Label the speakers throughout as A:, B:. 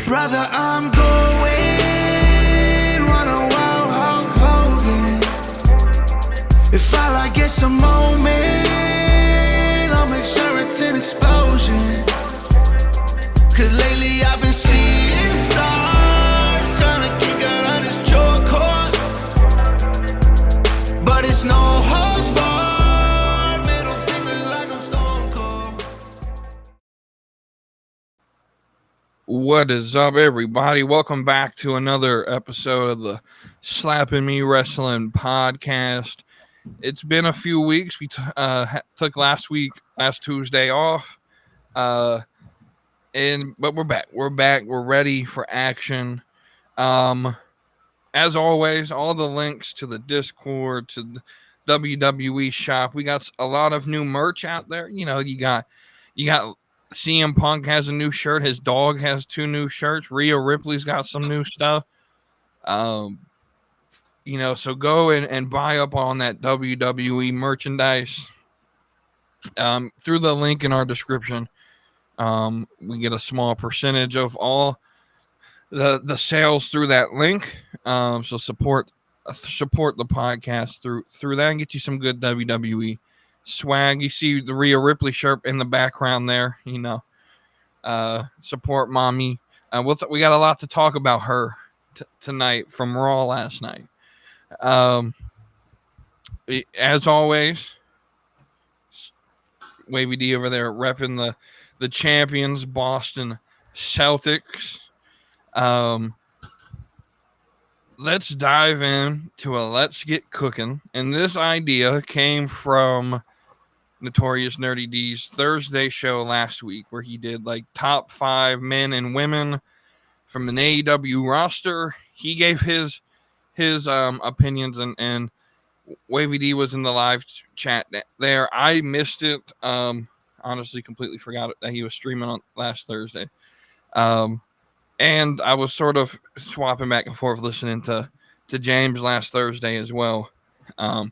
A: Brother, I'm going, wanna wow Hulk Hogan. If all I get's a moment, I'll make sure it's an explosion. Cause lately I've been seeing stars, trying to kick out on this chokehold. But it's no holds barred, middle fingers like I'm Stone Cold.
B: What is up, everybody? Welcome back to another episode of the Slapping Me Wrestling podcast. It's been a few weeks. We took last Tuesday off. But we're back. We're back. We're ready for action. As always, all the links to the Discord, to the WWE shop. We got a lot of new merch out there. You know, you got CM Punk has a new shirt. His dog has 2 new shirts. Rhea Ripley's got some new stuff. So go and buy up on that WWE merchandise through the link in our description. We get a small percentage of all the sales through that link. So support the podcast through that and get you some good WWE swag. You see the Rhea Ripley shirt in the background there. Support Mami. We got a lot to talk about her tonight from Raw last night. As always, WavyD over there repping the champions, Boston Celtics. Let's dive into Let's Get Cooking. And this idea came from Notorious Nerdy D's Thursday show last week, where he did like top 5 men and women from an AEW roster. He gave his opinions, and WavyD was in the live chat there. I missed it. Honestly, completely forgot that he was streaming on last Thursday. And I was sort of swapping back and forth listening to James last Thursday as well. Something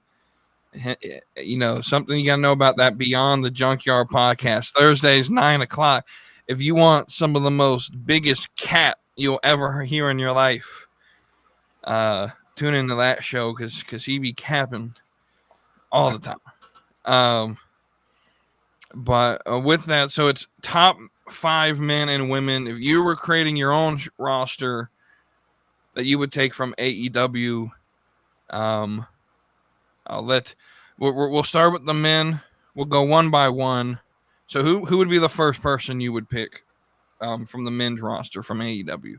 B: you got to know about that Beyond the Junkyard podcast. Thursdays, 9:00. If you want some of the most biggest cat you'll ever hear in your life, tune into that show because he be capping all the time. But with that, so it's top 5 men and women. If you were creating your own roster that you would take from AEW, we'll start with the men. We'll go one by one. So who would be the first person you would pick from the men's roster from AEW?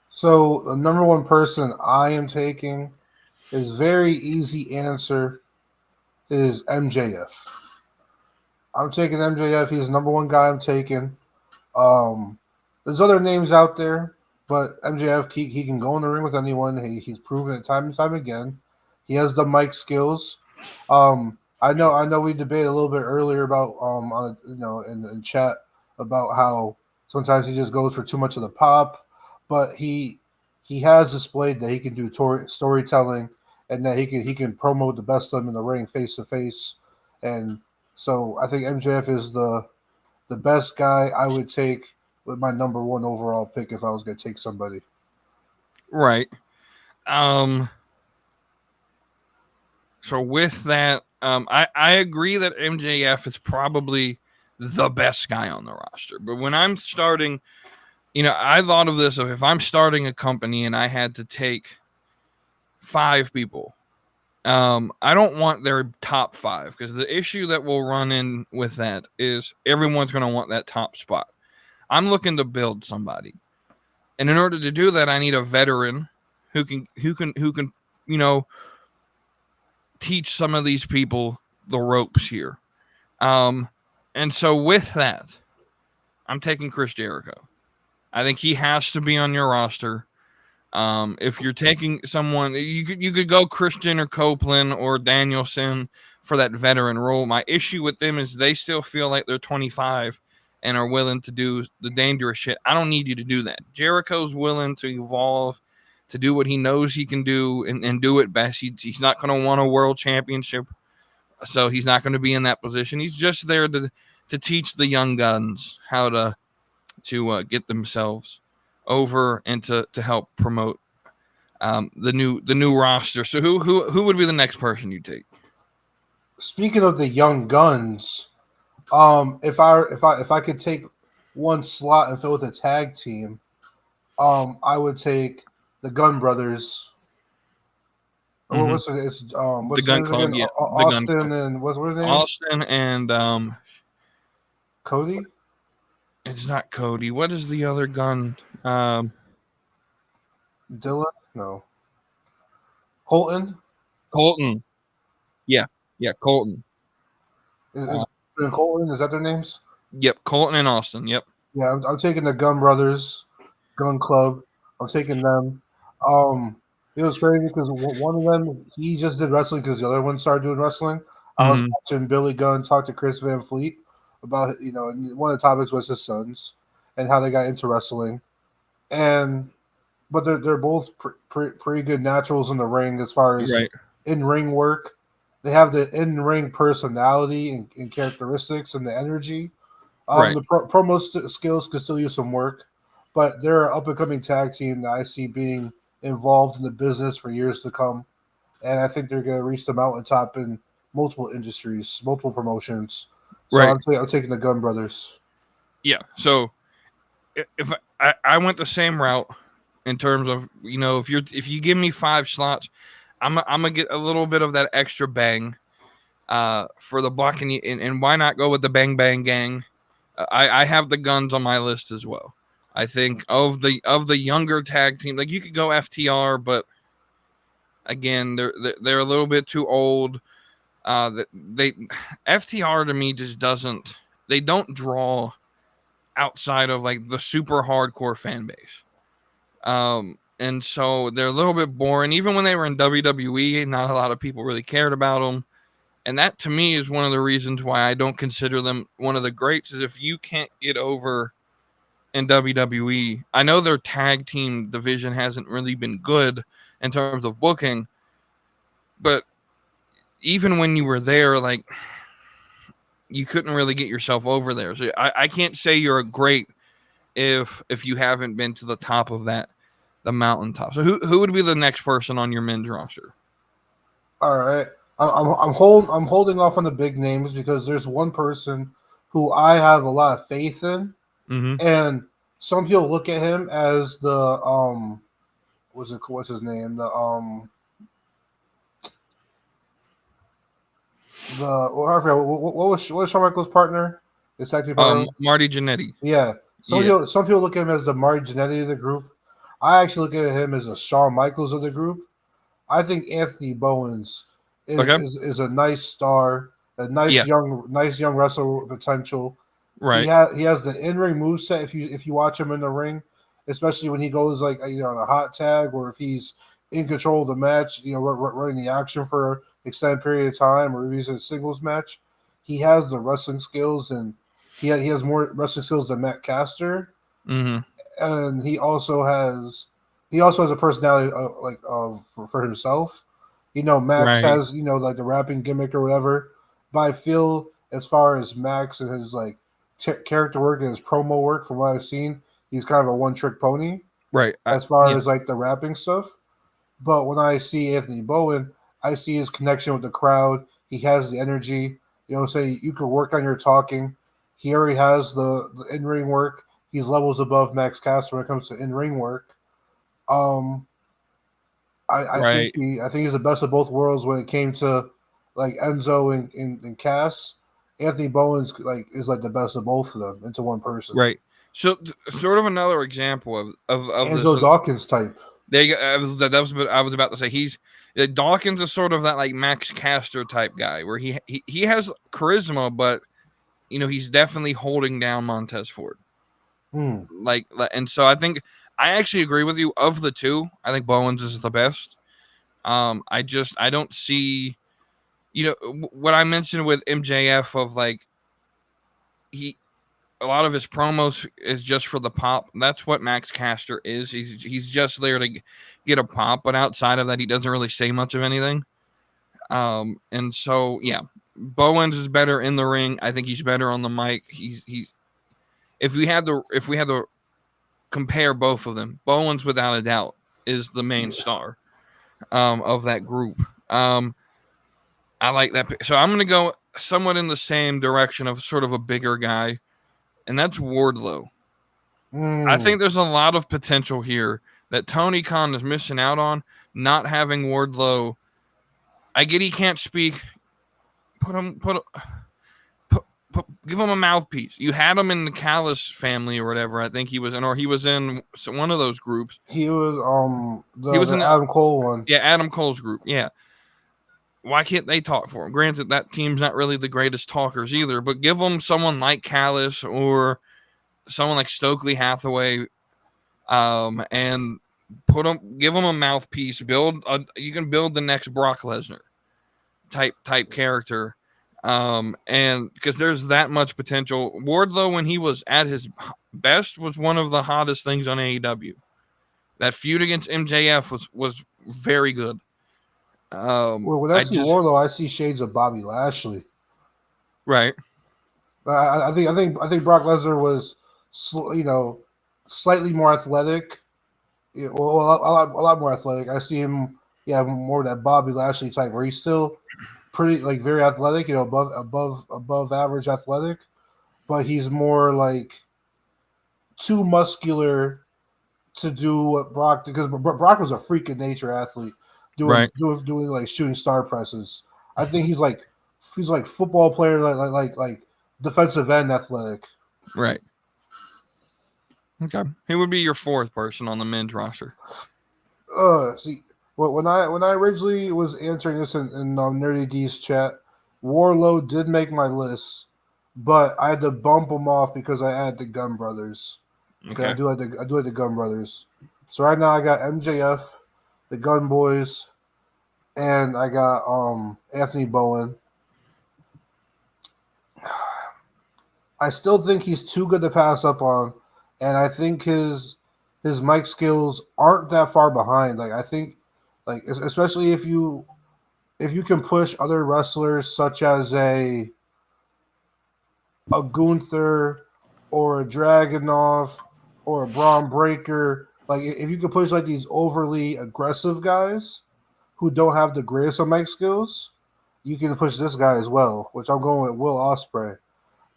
C: So the number one person I am taking is very easy answer is MJF. I'm taking MJF. He's the number one guy I'm taking. There's other names out there, but MJF, he can go in the ring with anyone. He's proven it time and time again. He has the mic skills. I know we debated a little bit earlier about in chat about how sometimes he just goes for too much of the pop, but he has displayed that he can do storytelling and that he can promote the best of them in the ring face to face. And so I think MJF is the best guy I would take with my number one overall pick if I was going to take somebody.
B: Right. So with that, I agree that MJF is probably the best guy on the roster. But when I'm starting, I thought of this, if I'm starting a company and I had to take 5 people, I don't want their top 5, because the issue that we'll run in with that is everyone's going to want that top spot. I'm looking to build somebody. And in order to do that, I need a veteran who can teach some of these people the ropes here. And so with that, I'm taking Chris Jericho. I think he has to be on your roster. If you're taking someone, you could go Christian or Copeland or Danielson for that veteran role. My issue with them is they still feel like they're 25 and are willing to do the dangerous shit. I don't need you to do that. Jericho's willing to evolve, to do what he knows he can do and do it best. He's not going to want a world championship, so he's not going to be in that position. He's just there to teach the young guns how to get themselves over and to help promote the new roster. So who would be the next person you take?
C: Speaking of the young guns, if I could take one slot and fill with a tag team, I would take the Gun Brothers.
B: Mm-hmm.
C: What's it? It's
B: The
C: what's
B: Gun
C: their names
B: Club,
C: again?
B: yeah. The Gun
C: Austin
B: Club.
C: and what's their names?
B: Austin and
C: Cody.
B: it's not Cody. What is the other gun?
C: Dylan? No. Colton?
B: Colton. Yeah, Colton.
C: Is Colton? Is that their names?
B: Yep, Colton and Austin. Yep.
C: Yeah, I'm taking the Gun Brothers, Gun Club. I'm taking them. It was crazy because one of them, he just did wrestling because the other one started doing wrestling. I was watching Billy Gunn talk to Chris Van Fleet about, and one of the topics was his sons and how they got into wrestling. But they're both pretty good naturals in the ring as far as in-ring work. They have the in-ring personality and characteristics and the energy. The promo skills could still use some work, but they're an up-and-coming tag team that I see being involved in the business for years to come. And I think they're going to reach the mountaintop in multiple industries, multiple promotions. So I'm taking the Gun Brothers.
B: Yeah. So if I went the same route in terms of, if you give me 5 slots, I'm gonna get a little bit of that extra bang for the block, and why not go with the Bang Bang Gang? I have the Guns on my list as well. I think of the younger tag team, like you could go FTR, but again, they're a little bit too old. They FTR to me just doesn't. They don't draw outside of like the super hardcore fan base. And so they're a little bit boring. Even when they were in WWE, not a lot of people really cared about them. And that to me is one of the reasons why I don't consider them one of the greats, is if you can't get over in WWE. I know their tag team division hasn't really been good in terms of booking, but even when you were there, like, you couldn't really get yourself over there. So I can't say you're a great if you haven't been to the top of the mountaintop. So who would be the next person on your men's roster?
C: All right. I'm holding off on the big names because there's one person who I have a lot of faith in, and some people look at him as the what's his name, what was Shawn Michaels' partner? His tag team partner?
B: Marty Jannetty.
C: Yeah. Some people look at him as the Marty Jannetty of the group. I actually look at him as a Shawn Michaels of the group. I think Anthony Bowens is a nice star, a nice young wrestler potential.
B: Right.
C: He has the in-ring moveset if you watch him in the ring, especially when he goes like either on a hot tag or if he's in control of the match, running the action for an extended period of time, or if he's in a singles match. He has the wrestling skills, and he has more wrestling skills than Matt Caster. And he also has a personality for himself. Max has like the rapping gimmick or whatever, but I feel as far as Max and his like character work and his promo work, from what I've seen, he's kind of a one-trick pony,
B: right?
C: As far as like the rapping stuff. But when I see Anthony Bowen, I see his connection with the crowd. He has the energy. Say you could work on your talking. He already has the in-ring work. He's levels above Max Caster when it comes to in-ring work. I think he's the best of both worlds when it came to like Enzo and Cass. Anthony Bowens is like the best of both of them into one person.
B: Right. So sort of another example of
C: Enzo
B: this,
C: Dawkins type.
B: There you go. That was what I was about to say. Dawkins is sort of that like Max Caster type guy where he has charisma, but he's definitely holding down Montez Ford. And so I think I actually agree with you. Of the two, I think Bowens is the best. I don't see, what I mentioned with MJF of like a lot of his promos is just for the pop. That's what Max Caster is. He's just there to get a pop, but outside of that, he doesn't really say much of anything. And so Bowens is better in the ring. I think he's better on the mic. If we had to compare both of them, Bowens without a doubt is the main star of that group. I like that. So I'm going to go somewhat in the same direction of sort of a bigger guy, and that's Wardlow. I think there's a lot of potential here that Tony Khan is missing out on, not having Wardlow. I get he can't speak. Give him a mouthpiece. You had him in the Callis family or whatever. I think he was in, or he was in one of those groups.
C: He was
B: he was in
C: the Adam Cole one.
B: Yeah, Adam Cole's group. Yeah. Why can't they talk for him? Granted, that team's not really the greatest talkers either, but give them someone like Callis or someone like Stokely Hathaway, and give them a mouthpiece. You can build the next Brock Lesnar type character, and because there's that much potential. Wardlow, when he was at his best, was one of the hottest things on AEW. That feud against MJF was very good.
C: When I see Wardlow, I see shades of Bobby Lashley.
B: Right.
C: I think Brock Lesnar was, slightly more athletic. A lot more athletic. I see him, more that Bobby Lashley type, where he's still pretty very athletic, above average athletic, but he's more like too muscular to do what Brock did, because Brock was a freak of nature athlete. Doing like shooting star presses. I think he's like football player, like defensive end athletic.
B: Right. Okay. He would be your fourth person on the men's roster.
C: See, when I originally was answering this in Nerdy D's chat, Wardlow did make my list, but I had to bump him off because I added the Gun Brothers. Okay. I do like the Gun Brothers. So right now I got MJF, the Gun Boys, and I got Anthony Bowen. I still think he's too good to pass up on, and I think his mic skills aren't that far behind. I think, especially if you can push other wrestlers such as a Gunther or a Dragunov or a Bron Breakker, if you can push these overly aggressive guys who don't have the greatest of mic skills, you can push this guy as well, which I'm going with Will Ospreay.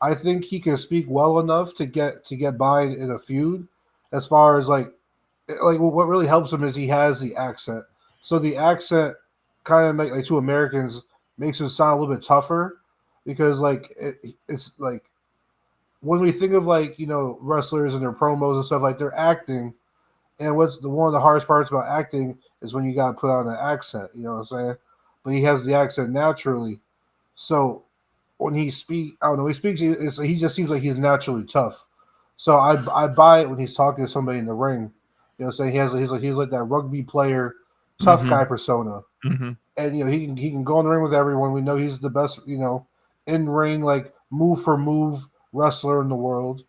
C: I think he can speak well enough to get by in a feud. As far as what really helps him is he has the accent. So the accent kind of to Americans makes him sound a little bit tougher, because it's when we think of wrestlers and their promos and stuff, they're acting, and one of the hardest parts about acting is when you got to put on an accent, you know what I'm saying? But he has the accent naturally. So when he speaks, he just seems like he's naturally tough. So I buy it when he's talking to somebody in the ring. You know what I'm saying? He's like that rugby player, tough guy persona.
B: Mm-hmm.
C: And he can go in the ring with everyone. We know he's the best, in ring, move for move wrestler in the world.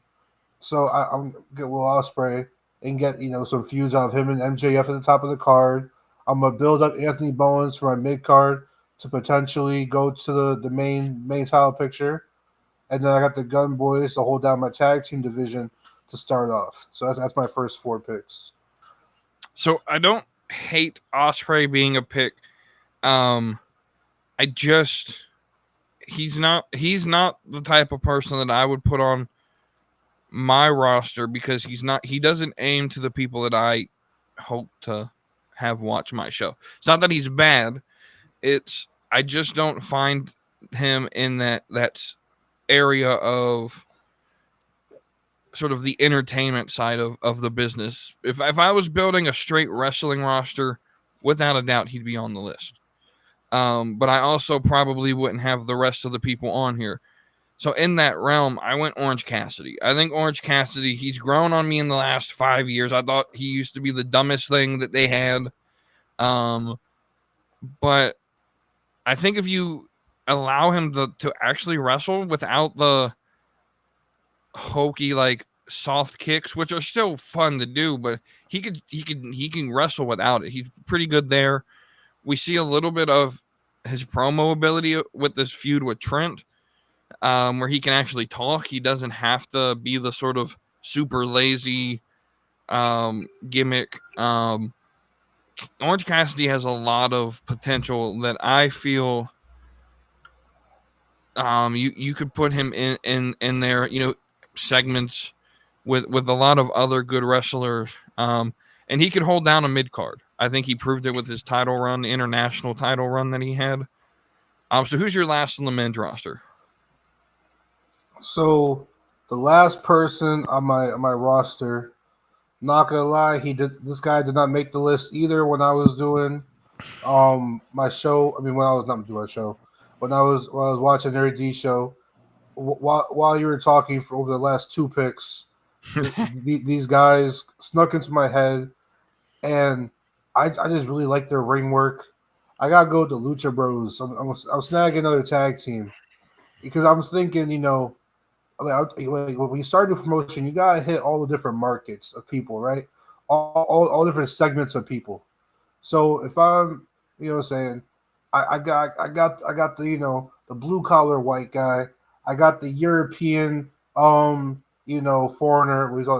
C: So I'm get Will Ospreay and get some feuds out of him and MJF at the top of the card. I'm gonna build up Anthony Bowens for my mid card to potentially go to the main title picture, and then I got the Gun Boys to hold down my tag team division to start off. So that's my first 4 picks.
B: So I don't hate Ospreay being a pick. He's not the type of person that I would put on my roster, because he doesn't aim to the people that I hope to have watch my show. It's not that he's bad. I just don't find him in that area of sort of the entertainment side of the business. If I was building a straight wrestling roster, without a doubt, he'd be on the list. But I also probably wouldn't have the rest of the people on here. So in that realm, I went Orange Cassidy. I think Orange Cassidy, he's grown on me in the last 5 years. I thought he used to be the dumbest thing that they had. But I think if you allow him to actually wrestle without the hokey soft kicks, which are still fun to do, but he can wrestle without it. He's pretty good there. We see a little bit of his promo ability with this feud with Trent, where he can actually talk. He doesn't have to be the sort of super lazy gimmick. Orange Cassidy has a lot of potential that I feel you could put him in there, segments with a lot of other good wrestlers. And he could hold down a mid card. I think he proved it with his title run, the international title run that he had. So who's your last on the men's roster?
C: So the last person on my roster, not gonna lie, this guy did not make the list either when I was doing my show. I mean, when I was not doing a show, when I was watching the D show, while you were talking for over the last two picks, these guys snuck into my head, and I just really like their ring work. I gotta go with the Lucha Bros. I'm snagging another tag team because I'm thinking, like when you start the promotion, you gotta hit all the different markets of people, right? All different segments of people. So if I'm, what I'm saying, I got the the blue collar white guy. I got the European foreigner.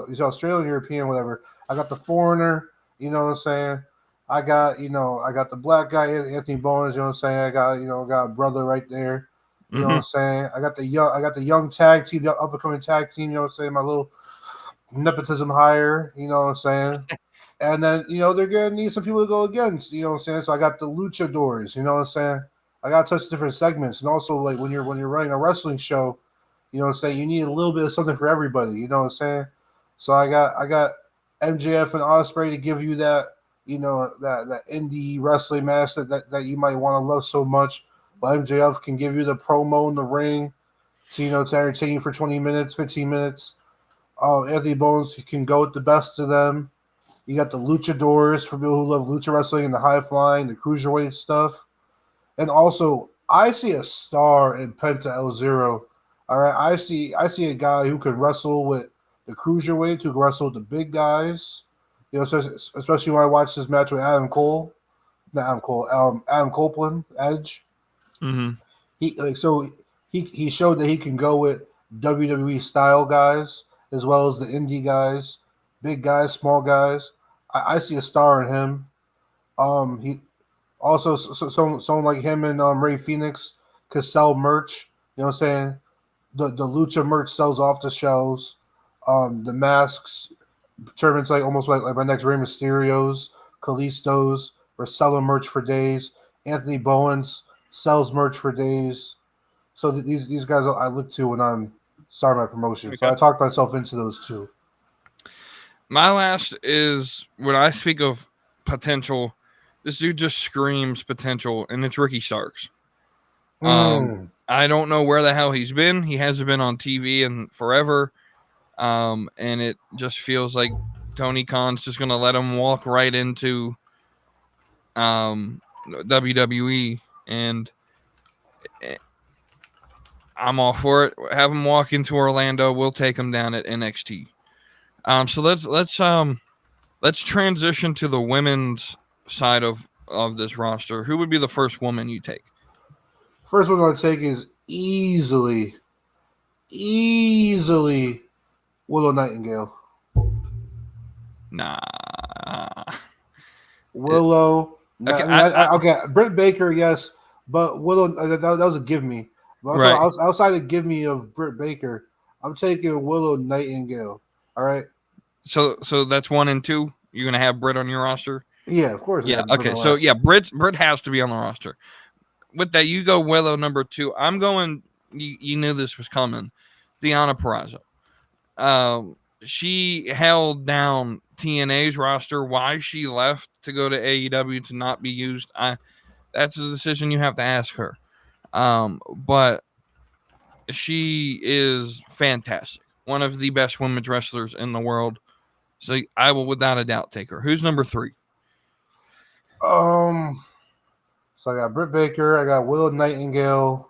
C: He's Australian, European, whatever. I got the foreigner. You know what I'm saying? I got the black guy, Anthony Bowens. You know what I'm saying? I got a brother right there. You know what I'm saying? I got the young tag team, the up and coming tag team. You know what I'm saying? My little nepotism hire. You know what I'm saying? And then they're gonna need some people to go against. You know what I'm saying? So I got the luchadors. You know what I'm saying? I got to touch different segments, and also like when you're running a wrestling show, you know what I'm saying? You need a little bit of something for everybody. You know what I'm saying? So I got MJF and Ospreay to give you that that indie wrestling match that you might want to love so much. But MJF can give you the promo in the ring to to entertain you for 20 minutes, 15 minutes. Anthony Bowens can go with the best of them. You got the luchadors for people who love lucha wrestling and the high flying, the cruiserweight stuff. And also, I see a star in Penta El Zero. All right, I see a guy who can wrestle with the cruiserweight, who can wrestle with the big guys. Especially when I watched this match with Adam Copeland, Edge.
B: Mm-hmm.
C: He showed that he can go with WWE style guys as well as the indie guys, big guys, small guys. I see a star in him. He also someone like him and Ray Phoenix could sell merch. You know what I'm saying? The lucha merch sells off the shelves. The masks, tournaments almost like my next Rey Mysterios, Kalistos, we're selling merch for days. Anthony Bowens sells merch for days. So these guys I look to when I'm starting my promotion. Okay. So I talked myself into those two.
B: My last is when I speak of potential, this dude just screams potential, and it's Ricky Starks. I don't know where the hell he's been. He hasn't been on TV in forever. And it just feels like Tony Khan's just going to let him walk right into WWE, and I'm all for it. Have him walk into Orlando. We'll take him down at NXT. So let's transition to the women's side of this roster. Who would be the first woman you take?
C: First one I'll take is easily Willow Nightingale.
B: Nah.
C: Willow. Okay, Britt Baker, yes, but Willow. That was a give me. But
B: right.
C: Outside of give me of Britt Baker, I'm taking Willow Nightingale. All right.
B: So that's 1 and 2. You're gonna have Britt on your roster.
C: Yeah, of course.
B: Yeah. Okay. So yeah, Britt has to be on the roster. With that, you go Willow number 2. I'm going. You knew this was coming. Deonna Purrazzo. She held down TNA's roster. Why she left to go to AEW to not be used, that's a decision you have to ask her. But she is fantastic. One of the best women's wrestlers in the world. So I will without a doubt take her. Who's number 3?
C: So I got Britt Baker. I got Willow Nightingale.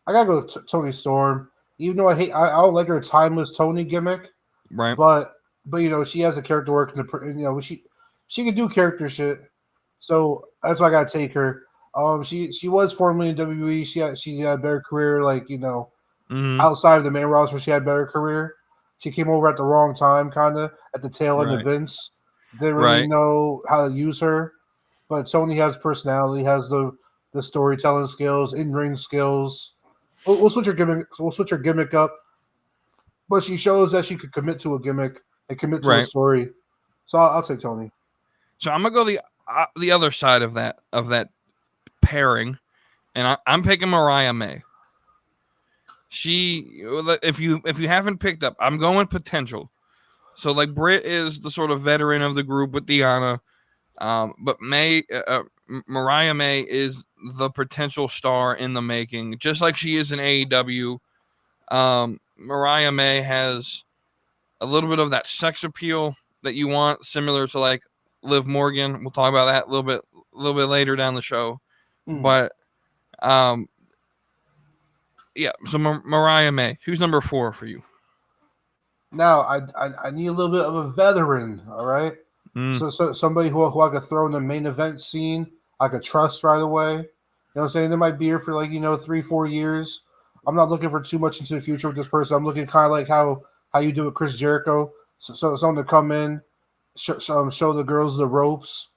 C: I gotta go Toni Storm. Even though I don't like her timeless Tony gimmick,
B: right?
C: But she has a character work, she can do character shit. So that's why I gotta take her. She was formerly in WWE. She had a better career, outside of the main roster. She had a better career. she came over at the wrong time, kind of at the tail end of
B: Right.
C: Vince. Didn't really
B: Right.
C: know how to use her, but Tony has personality, has the storytelling skills, in ring skills. We'll switch her gimmick. We'll switch her gimmick up, but she shows that she could commit to a gimmick and commit to a
B: Right.
C: story. So I'll take Tony.
B: So I'm gonna go the other side of that pairing, and I'm picking Mariah May. If you haven't picked up, I'm going potential. So like Britt is the sort of veteran of the group with Deanna, but Mariah May is the potential star in the making, just like she is in AEW. Mariah May has a little bit of that sex appeal that you want, similar to like Liv Morgan. We'll talk about that a little bit later down the show. But yeah, so Mariah May, who's number 4 for you?
C: Now I need a little bit of a veteran, all right? So somebody who I could throw in the main event scene, I could trust right away. You know what I'm saying? They might be here for 3-4 years. I'm not looking for too much into the future with this person. I'm looking kind of like how you do with Chris Jericho. So someone to come in, show the girls the ropes.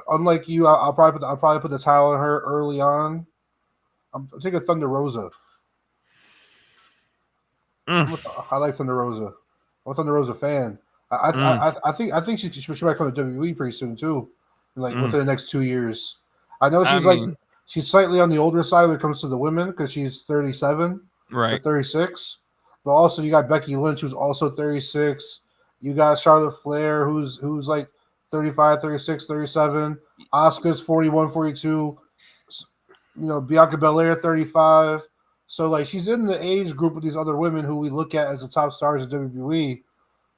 C: Unlike you, I'll probably put the title on her early on. I'm taking Thunder Rosa. I like Thunder Rosa. I'm a Thunder Rosa fan. I think she might come to WWE pretty soon too, within the next 2 years. I know she's slightly on the older side when it comes to the women because she's 37,
B: right,
C: or 36. But also you got Becky Lynch who's also 36. You got Charlotte Flair who's like 35, 36, 37. Asuka's 41, 42. Bianca Belair 35. So she's in the age group with these other women who we look at as the top stars of WWE.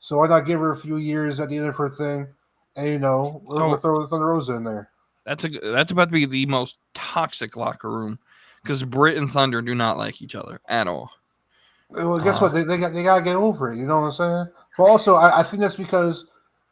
C: So why not give her a few years at the end of her thing, and we're throwing Thunder Rosa in there.
B: That's about to be the most toxic locker room because Britt and Thunder do not like each other at all.
C: Well, guess what? They gotta get over it. You know what I'm saying? But also, I think that's because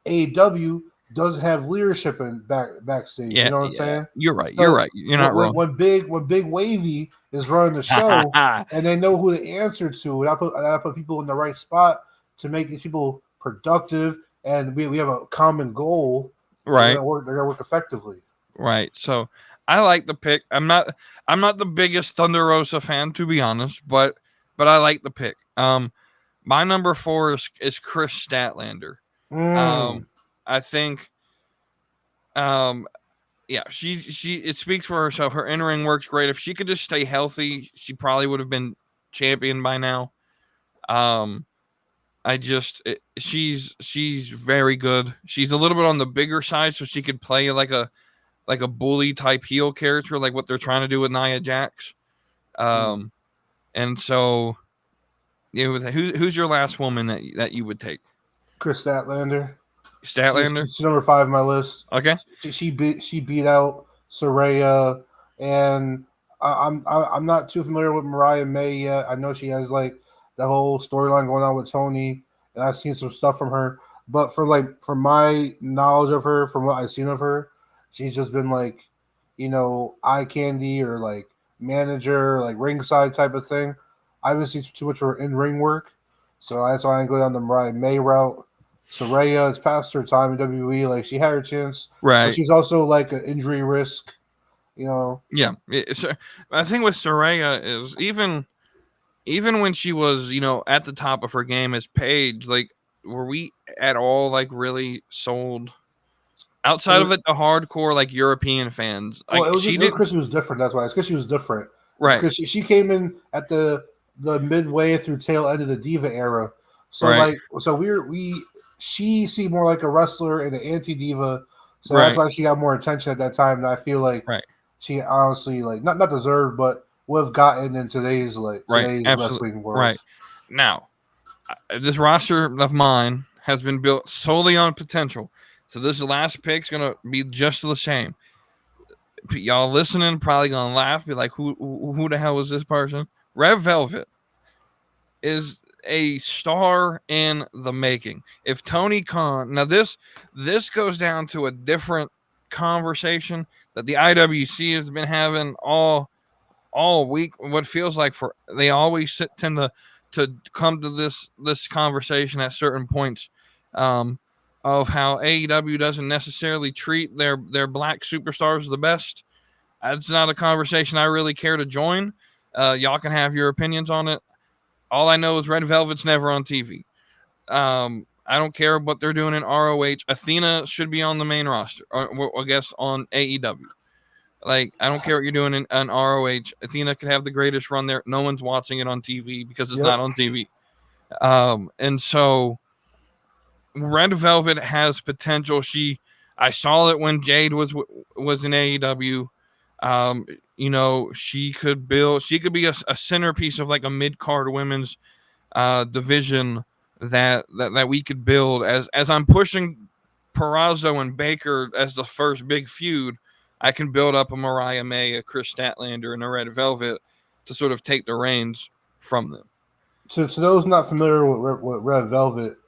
C: AEW doesn't have leadership in backstage.
B: Yeah,
C: you know what I'm saying?
B: You're right.
C: So
B: You're right. You're not wrong.
C: When Big Wavy is running the show and they know who to answer to, and I put people in the right spot to make these people productive, and we have a common goal.
B: Right.
C: They're gonna work effectively.
B: Right. So I like the pick. I'm not the biggest Thunder Rosa fan, to be honest, but I like the pick. My number 4 is Chris Statlander. I think she it speaks for herself. Her in-ring works great. If she could just stay healthy, she probably would have been champion by now. She's very good. She's a little bit on the bigger side, so she could play like a bully type heel character, like what they're trying to do with Nia Jax. And so, who's your last woman that you would take?
C: Chris Statlander.
B: She's
C: number 5 on my list.
B: Okay.
C: She beat out Saraya, and I'm not too familiar with Mariah May yet. I know she has the whole storyline going on with Tony, and I've seen some stuff from her. But from my knowledge of her, from what I've seen of her, she's just been eye candy or manager, ringside type of thing. I haven't seen too much of her in-ring work, so that's why I go down the Mariah May route. Saraya, it's past her time in WWE. She had her chance,
B: right?
C: But she's also an injury risk,
B: Yeah, I think with Saraya is even when she was at the top of her game as Paige, were we at all really sold? Outside of the hardcore European fans,
C: it was because she was different. That's why. It's because she was different,
B: right?
C: Because she came in at the midway through tail end of the Diva era, so
B: right.
C: She seemed more like a wrestler and an anti-diva, so that's why she got more attention at that time. And I feel she honestly not deserved, but would have gotten in today's wrestling world.
B: Right now, this roster of mine has been built solely on potential. So this last pick's gonna be just the same. Y'all listening probably gonna laugh, be like, "Who the hell is this person?" Red Velvet is a star in the making. If Tony Khan, now this goes down to a different conversation that the IWC has been having all week. What feels like they always tend to come to this conversation at certain points of how AEW doesn't necessarily treat their black superstars the best. That's not a conversation I really care to join. Y'all can have your opinions on it. All I know is Red Velvet's never on TV. I don't care what they're doing in ROH. Athena should be on the main roster, or I guess on AEW. Like, I don't care what you're doing in ROH. Athena could have the greatest run there. No one's watching it on TV because it's not on TV. And so Red Velvet has potential. I saw it when Jade was in AEW. You know, she could be a centerpiece of like a mid-card women's division that we could build as I'm pushing Purrazzo and Baker as the first big feud. I can build up a Mariah May, a Chris Statlander, and a Red Velvet to sort of take the reins from them.
C: To those not familiar with Red Velvet,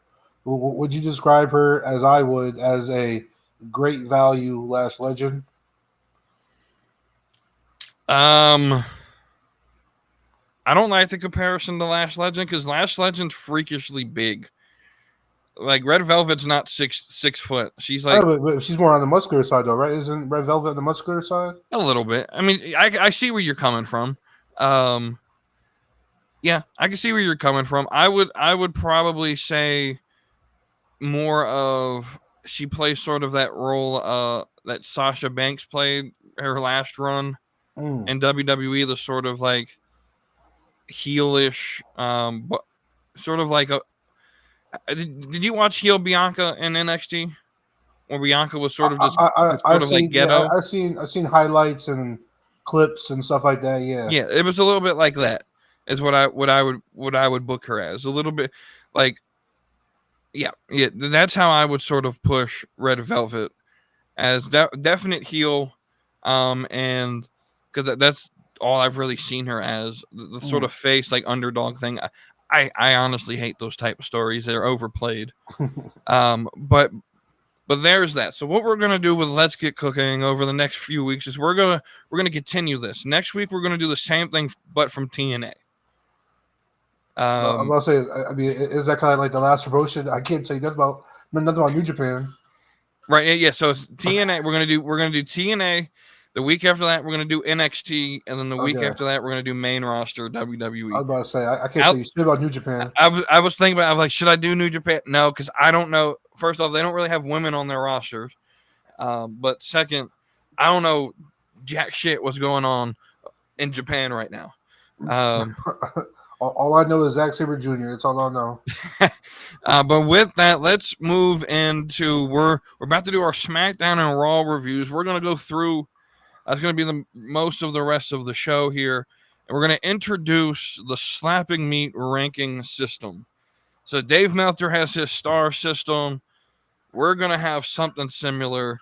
C: would you describe her as I would, as a great value last legend?
B: I don't like the comparison to Last Legend because Last Legend's freakishly big. Like, Red Velvet's not 6 foot. She's like,
C: but she's more on the muscular side, though, right? Isn't Red Velvet on the muscular side?
B: A little bit. I mean, I see where you're coming from. Yeah, I can see where you're coming from. I would probably say more of she plays sort of that role that Sasha Banks played her last run in WWE, the sort of like heelish, but sort of like a. Did you watch heel Bianca in NXT? Where Bianca was sort of just like ghetto.
C: I've seen highlights and clips and stuff like that. Yeah,
B: it was a little bit like that. Is what I would book her as, a little bit like, yeah. That's how I would sort of push Red Velvet as definite heel, and because that's all I've really seen her as, the sort of face like underdog thing. I honestly hate those type of stories. They're overplayed. But there's that. So what we're gonna do with Let's Get Cooking over the next few weeks is we're gonna continue this. Next week we're gonna do the same thing, but from TNA.
C: I'm about to say, I mean, is that kind of like the last promotion? I can't say nothing about New Japan.
B: Right. Yeah. So it's TNA. We're gonna do TNA. The week after that, we're gonna do NXT, and then the week after that, we're gonna do main roster WWE.
C: I was about to say, I can't say shit about New Japan.
B: I was thinking about. I was like, should I do New Japan? No, because I don't know. First off, they don't really have women on their rosters. But second, I don't know jack shit what's going on in Japan right now.
C: All I know is Xavier Jr. That's all I know.
B: But with that, let's move into we're about to do our SmackDown and Raw reviews. We're gonna go through. That's gonna be the most of the rest of the show here, and we're gonna introduce the Slapping Meat ranking system. So Dave Meltzer has his star system. We're gonna have something similar.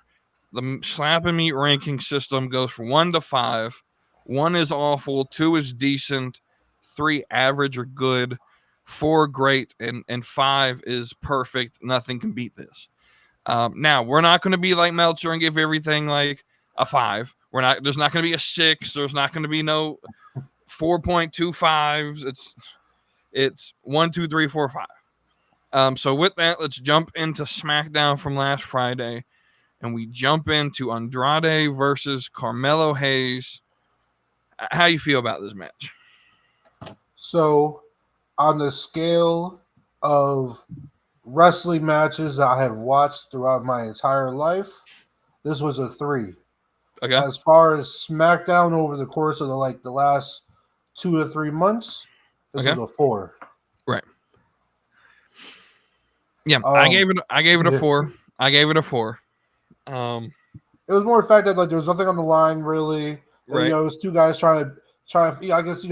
B: The Slapping Meat ranking system goes from 1 to 5. 1 is awful, 2 is decent, 3 average or good, 4 great, and 5 is perfect. Nothing can beat this. Now we're not going to be like Meltzer and give everything like a 5. There's not going to be a 6. There's not going to be no 4.25s. It's 1, 2, 3, 4, 5. So with that, let's jump into SmackDown from last Friday, and we jump into Andrade versus Carmelo Hayes. How you feel about this match?
C: So, on the scale of wrestling matches that I have watched throughout my entire life, this was a 3.
B: Okay.
C: As far as SmackDown over the course of the last 2 to 3 months, this was a 4.
B: Right. Yeah, I gave it a 4. I gave it a 4.
C: It was more the fact that there was nothing on the line really.
B: Right.
C: It was 2 guys trying to I guess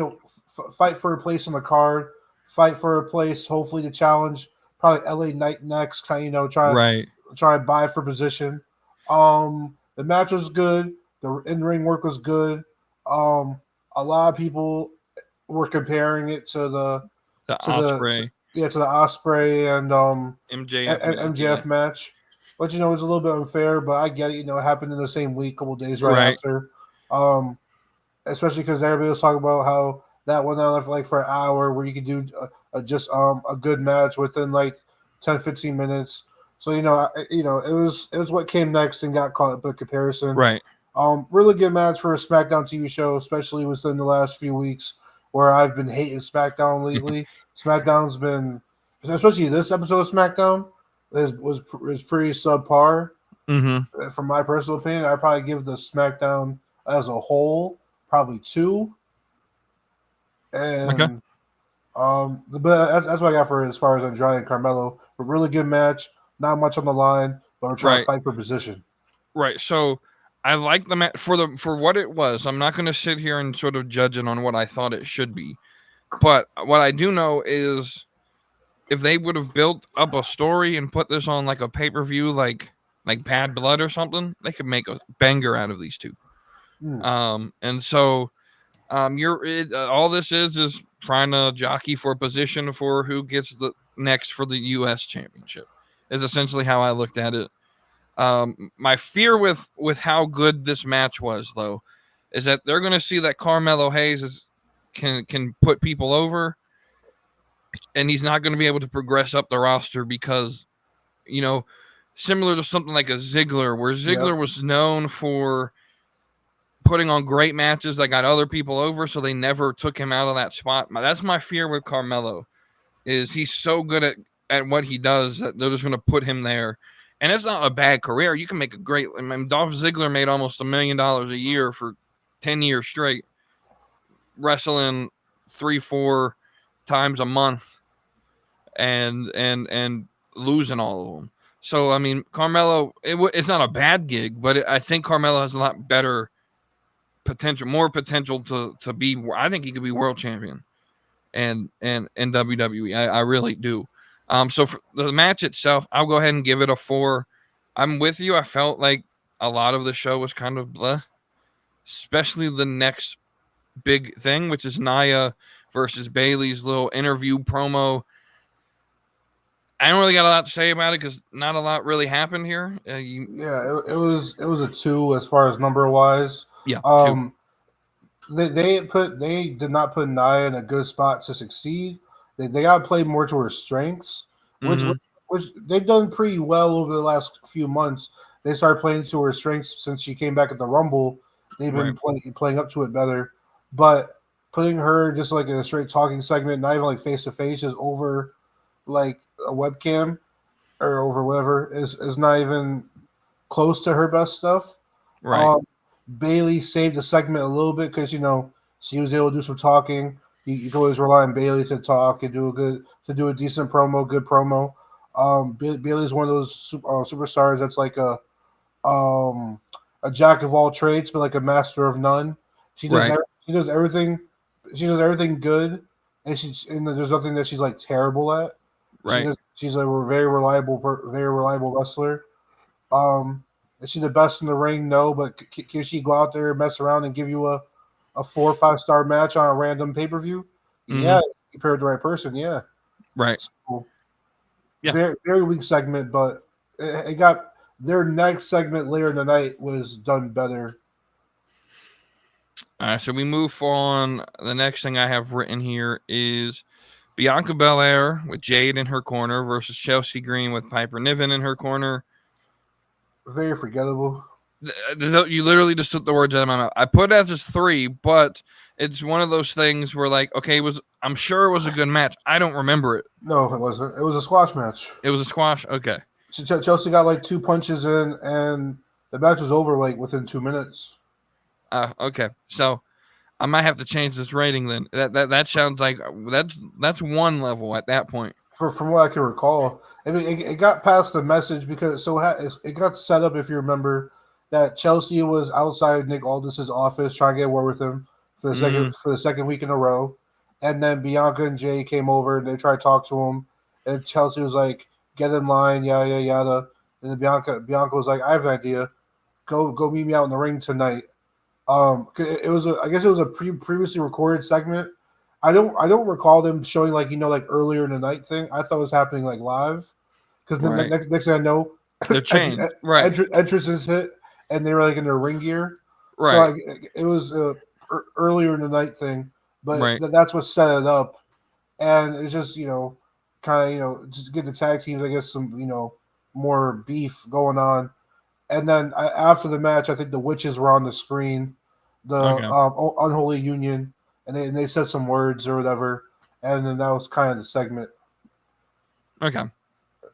C: fight for a place on the card, fight for a place, hopefully to challenge probably LA Knight next, try to buy for position. The match was good. The in-ring work was good. A lot of people were comparing it to the
B: Ospreay.
C: To the Ospreay and MJF match. But it was a little bit unfair, but I get it. It happened in the same week, a couple days right after. Especially because everybody was talking about how that went on like for an hour, where you could do just a good match within like 10-15 minutes. So it was what came next and got caught up in comparison.
B: Right.
C: Really good match for a SmackDown TV show, especially within the last few weeks where I've been hating SmackDown lately. SmackDown's been, especially this episode of SmackDown, was pretty subpar.
B: Mm-hmm.
C: From my personal opinion, I'd probably give the SmackDown as a whole probably 2. And
B: Okay.
C: but that's what I got for as far as Andrade and Carmelo. A really good match, not much on the line, but we're trying to fight for position.
B: Right. So I like the match for what it was. I'm not going to sit here and sort of judge it on what I thought it should be, but what I do know is if they would have built up a story and put this on like a pay-per-view, like Bad Blood or something, they could make a banger out of these two. And so all this is trying to jockey for position for who gets the next for the U.S. Championship. Is essentially how I looked at it. My fear with how good this match was, though, is that they're going to see that Carmelo Hayes can put people over, and he's not going to be able to progress up the roster because, similar to something like a Ziggler, where Ziggler was known for putting on great matches that got other people over, so they never took him out of that spot. That's my fear with Carmelo, is he's so good at what he does that they're just going to put him there. And it's not a bad career. You can make a great. I mean, Dolph Ziggler made almost $1 million a year for 10 years straight, wrestling 3-4 times a month, and losing all of them. So I mean, Carmelo, it's not a bad gig, but I think Carmelo has a lot better potential, more potential to be. I think he could be world champion, and WWE. I really do. So for the match itself, I'll go ahead and give it a 4. I'm with you. I felt like a lot of the show was kind of blah, especially the next big thing, which is Nia versus Bayley's little interview promo. I don't really got a lot to say about it because not a lot really happened here.
C: It was a 2 as far as number wise.
B: Yeah.
C: 2. They did not put Nia in a good spot to succeed. They got to play more to her strengths, which they've done pretty well over the last few months. They started playing to her strengths since she came back at the Rumble. They've been playing up to it better. But putting her just like in a straight talking segment, not even like face to face, just over like a webcam or over whatever, is not even close to her best stuff.
B: Right.
C: Bayley saved the segment a little bit because she was able to do some talking. You can always rely on Bayley to talk and do a decent promo, good promo. Bayley's one of those superstars that's like a jack of all trades, but like a master of none. She does everything. She does everything good, and there's nothing that she's like terrible at.
B: Right.
C: She's a very reliable wrestler. Is she the best in the ring? No, but can she go out there, mess around, and give you a 4 or 5 star match on a random pay-per-view? Yeah, compared to the right person, yeah.
B: Right.
C: So,
B: yeah.
C: Very, very weak segment, but it got their next segment later in the night was done better.
B: All right, so we move on. The next thing I have written here is Bianca Belair with Jade in her corner versus Chelsea Green with Piper Niven in her corner.
C: Very forgettable.
B: You literally just took the words out of my mouth. I put it as just 3, but it's one of those things where, like, okay, I'm sure it was a good match. I don't remember it.
C: No, it wasn't. It was a squash match.
B: It was a squash? Okay.
C: Chelsea got like 2 punches in, and the match was over like within 2 minutes.
B: Okay. So I might have to change this rating then. That sounds like that's 1 level at that point.
C: From what I can recall. I mean, it got past the message because it got set up, if you remember, that Chelsea was outside Nick Aldis's office trying to get a word with him for the second week in a row, and then Bianca and Jay came over and they tried to talk to him, and Chelsea was like, "Get in line, yada yada," and then Bianca was like, "I have an idea, go meet me out in the ring tonight." It was I guess it was a previously recorded segment. I don't recall them showing like earlier in the night thing. I thought it was happening like live because next thing I know,
B: they're changed. Right,
C: entrances hit and they were like in their ring gear.
B: Right,
C: so it was earlier in the night thing. but that's what set it up. And it's just, kind of, just get the tag teams, I guess, some, more beef going on. And then after the match, I think the witches were on the screen, the Unholy Union, and they said some words or whatever. And then that was kind of the segment.
B: Okay.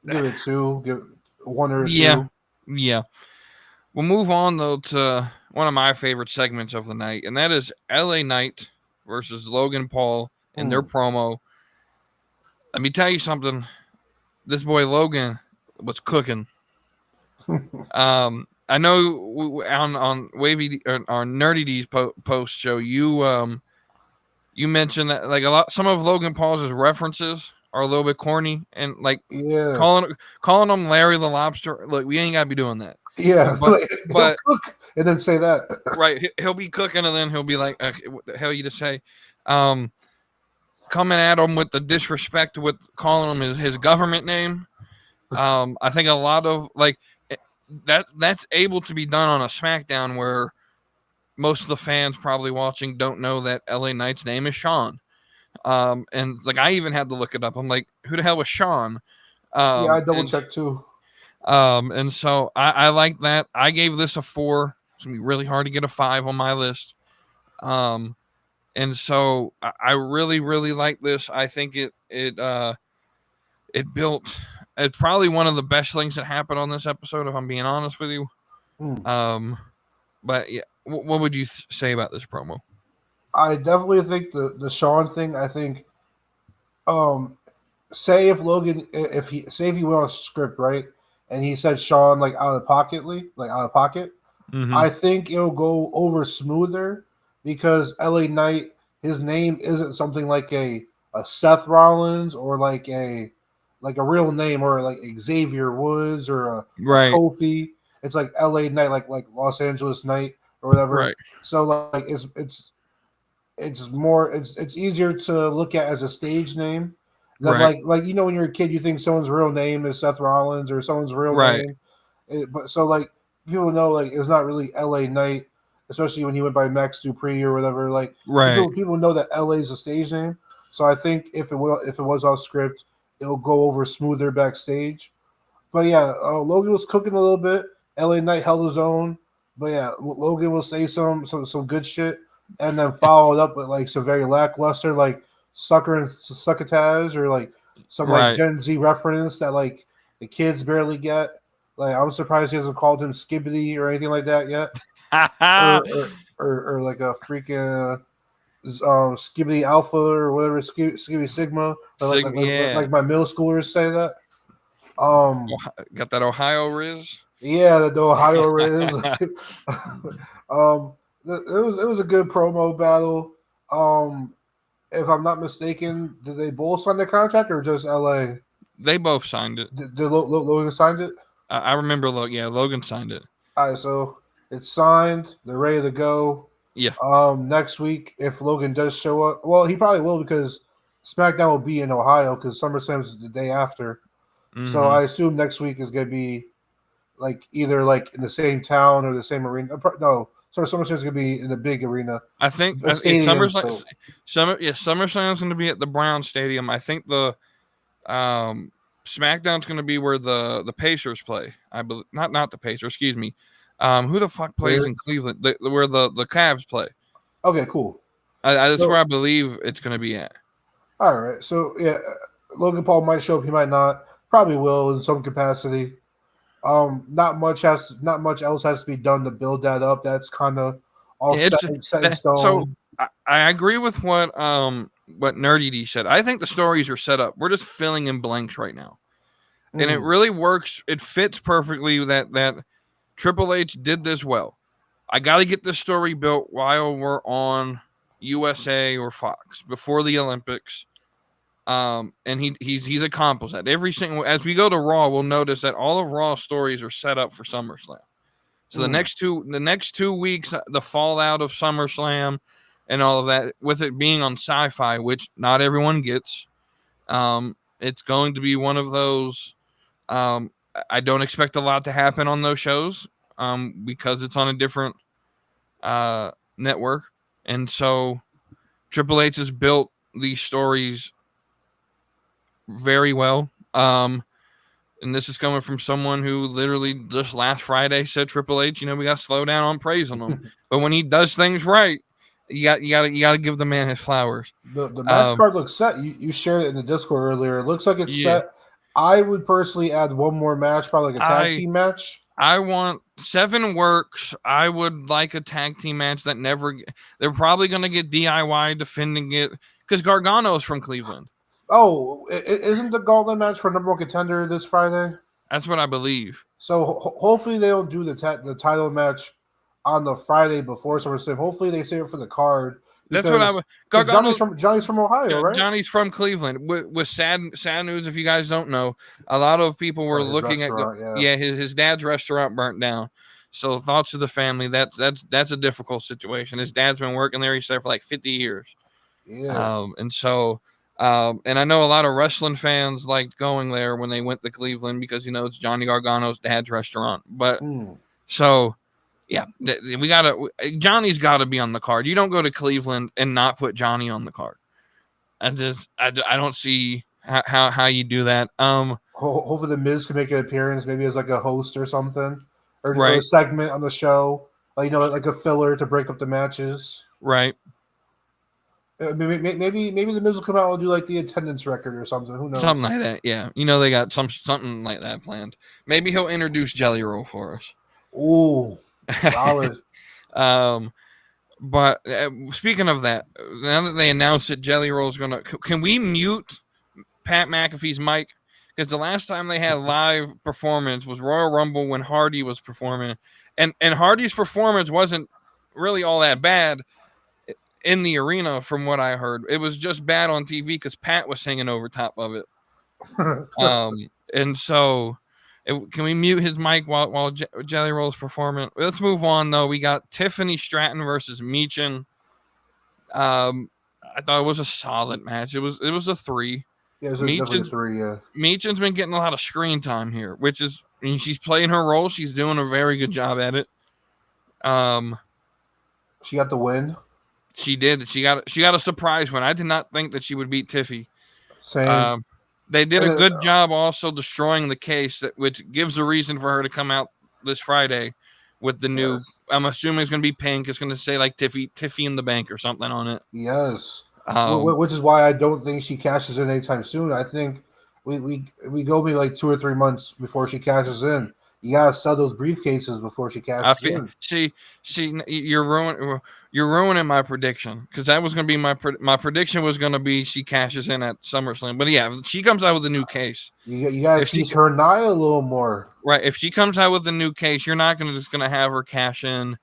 C: Give it 2, give 1 or 2.
B: Yeah. We'll move on, though, to one of my favorite segments of the night, and that is LA Knight versus Logan Paul in their promo. Let me tell you something. This boy Logan was cooking. I know on Wavy or Nerdy D's post show, you mentioned that some of Logan Paul's references are a little bit corny, and calling him Larry the Lobster. Look, we ain't gotta be doing that.
C: Yeah,
B: but
C: cook and then say that.
B: Right, he'll be cooking, and then he'll be like, "What the hell you just say?" Coming at him with the disrespect with calling him his government name. I think a lot of that's able to be done on a SmackDown where most of the fans probably watching don't know that LA Knight's name is Sean. And I even had to look it up. I'm like, who the hell was Sean?
C: Yeah, I double checked too.
B: And so I like that. I gave this a 4. It's gonna be really hard to get a 5 on my list. And so I really, really like this. I think it built. It's probably one of the best things that happened on this episode, if I'm being honest with you. But yeah, what would you say about this promo?
C: I definitely think the Sean thing. I think, say if Logan, if he went on script, right, and he said Sean out of pocket, I think it'll go over smoother because LA Knight, his name isn't something like a Seth Rollins or like a real name or like Xavier Woods or a Kofi. It's like LA Knight, like Los Angeles Knight or whatever.
B: Right.
C: So it's more it's easier to look at as a stage name. Than when you're a kid, you think someone's real name is Seth Rollins or someone's real name. But so people know it's not really LA Knight, especially when he went by Max Dupree or whatever. People know that LA is a stage name. So I think if it was off script, it'll go over smoother backstage. But yeah, Logan was cooking a little bit. LA Knight held his own. But yeah, Logan will say some good shit and then follow it up with some very lackluster sucker and succotage or some Gen Z reference that the kids barely get. I'm surprised he hasn't called him Skibbity or anything like that yet. or a freaking Skibbity Alpha or whatever, Skibbity Sigma. Or my middle schoolers say that.
B: Got that Ohio Riz?
C: Yeah, the Ohio Riz. It was a good promo battle. If I'm not mistaken, did they both sign the contract or just LA?
B: They both signed it.
C: Did Logan signed it?
B: I remember. Logan signed it.
C: All right, so it's signed. They're ready to go.
B: Yeah.
C: Next week, if Logan does show up, well, he probably will because SmackDown will be in Ohio because SummerSlam's the day after. So I assume next week is going to be either in the same town or the same arena. No, SummerSlam's going to be in the big arena.
B: I think SummerSlam's going to be at the Brown Stadium. I think the SmackDown's going to be where the Pacers play. I believe not the Pacers. Excuse me. Who the fuck plays in Cleveland? Where the Cavs play.
C: Okay, cool.
B: That's where I belse it's going to be at.
C: All right. So yeah, Logan Paul might show up. He might not. Probably will in some capacity. Not much else has to be done to build that up. That's kind of all set in stone.
B: So I agree with what Nerdy D said. I think the stories are set up. We're just filling in blanks right now, and it really works. It fits perfectly that Triple H did this well. I got to get this story built while we're on USA or Fox before the Olympics. And he's accomplished that. Every single as we go to Raw, we'll notice that all of Raw's stories are set up for SummerSlam. So the next 2 weeks, the fallout of SummerSlam and all of that, with it being on Sci-Fi, which not everyone gets, it's going to be one of those. I don't expect a lot to happen on those shows because it's on a different network, and so Triple H has built these stories very well. And this is coming from someone who literally just last Friday said Triple H, we got to slow down on praising him. But when he does things right, you got to give the man his flowers.
C: The match card looks set. You shared it in the Discord earlier. It looks like it's set. I would personally add one more match, probably like a tag team match.
B: I want 7 works. I would like a tag team match that they're probably going to get DIY defending it because Gargano's from Cleveland.
C: Oh, isn't the gauntlet match for number 1 contender this Friday?
B: That's what I believe.
C: So hopefully they don't do the title match on the Friday before SummerSlam. Hopefully they save it for the card.
B: That's what I would.
C: Johnny's from Ohio, right?
B: Johnny's from Cleveland. With sad news, if you guys don't know, a lot of people were looking at his dad's restaurant burnt down. So thoughts of the family. That's a difficult situation. His dad's been working there. He's there for like 50 years.
C: Yeah.
B: And I know a lot of wrestling fans liked going there when they went to Cleveland because, it's Johnny Gargano's dad's restaurant. But so, yeah, Johnny's got to be on the card. You don't go to Cleveland and not put Johnny on the card. I don't see how you do that.
C: Hopefully the Miz can make an appearance, maybe as like a host or something, or a segment on the show, like a filler to break up the matches.
B: Right.
C: Maybe the Miz will come out and do like the attendance record or something. Who knows?
B: Something like that. Yeah, they got something like that planned. Maybe he'll introduce Jelly Roll for us.
C: Ooh, solid.
B: But speaking of that, now that they announced that Jelly Roll is can we mute Pat McAfee's mic? Because the last time they had live performance was Royal Rumble when Hardy was performing, and Hardy's performance wasn't really all that bad in the arena, from what I heard. It was just bad on TV because Pat was singing over top of it. And so, can we mute his mic while Jelly Roll's performing? Let's move on, though. We got Tiffany Stratton versus Michin. I thought it was a solid match. It was a 3.
C: Yeah, it was definitely a 3, yeah.
B: Michin's been getting a lot of screen time here, which is, she's playing her role. She's doing a very good job at it.
C: She got the win.
B: She did. She got a surprise win. I did not think that she would beat Tiffy.
C: Same.
B: They did a good job also destroying the case, which gives a reason for her to come out this Friday with the new. Yes. I'm assuming it's going to be pink. It's going to say like Tiffy in the bank or something on it.
C: Yes. Which is why I don't think she cashes in anytime soon. I think we go maybe like 2 or 3 months before she cashes in. You gotta sell those briefcases before she cashes in.
B: See, you're ruining my prediction, because that was gonna be my prediction was gonna be she cashes in at SummerSlam. But yeah, if she comes out with a new case.
C: You gotta tease her and I a little more.
B: Right. If she comes out with a new case, you're not just gonna have her cash in,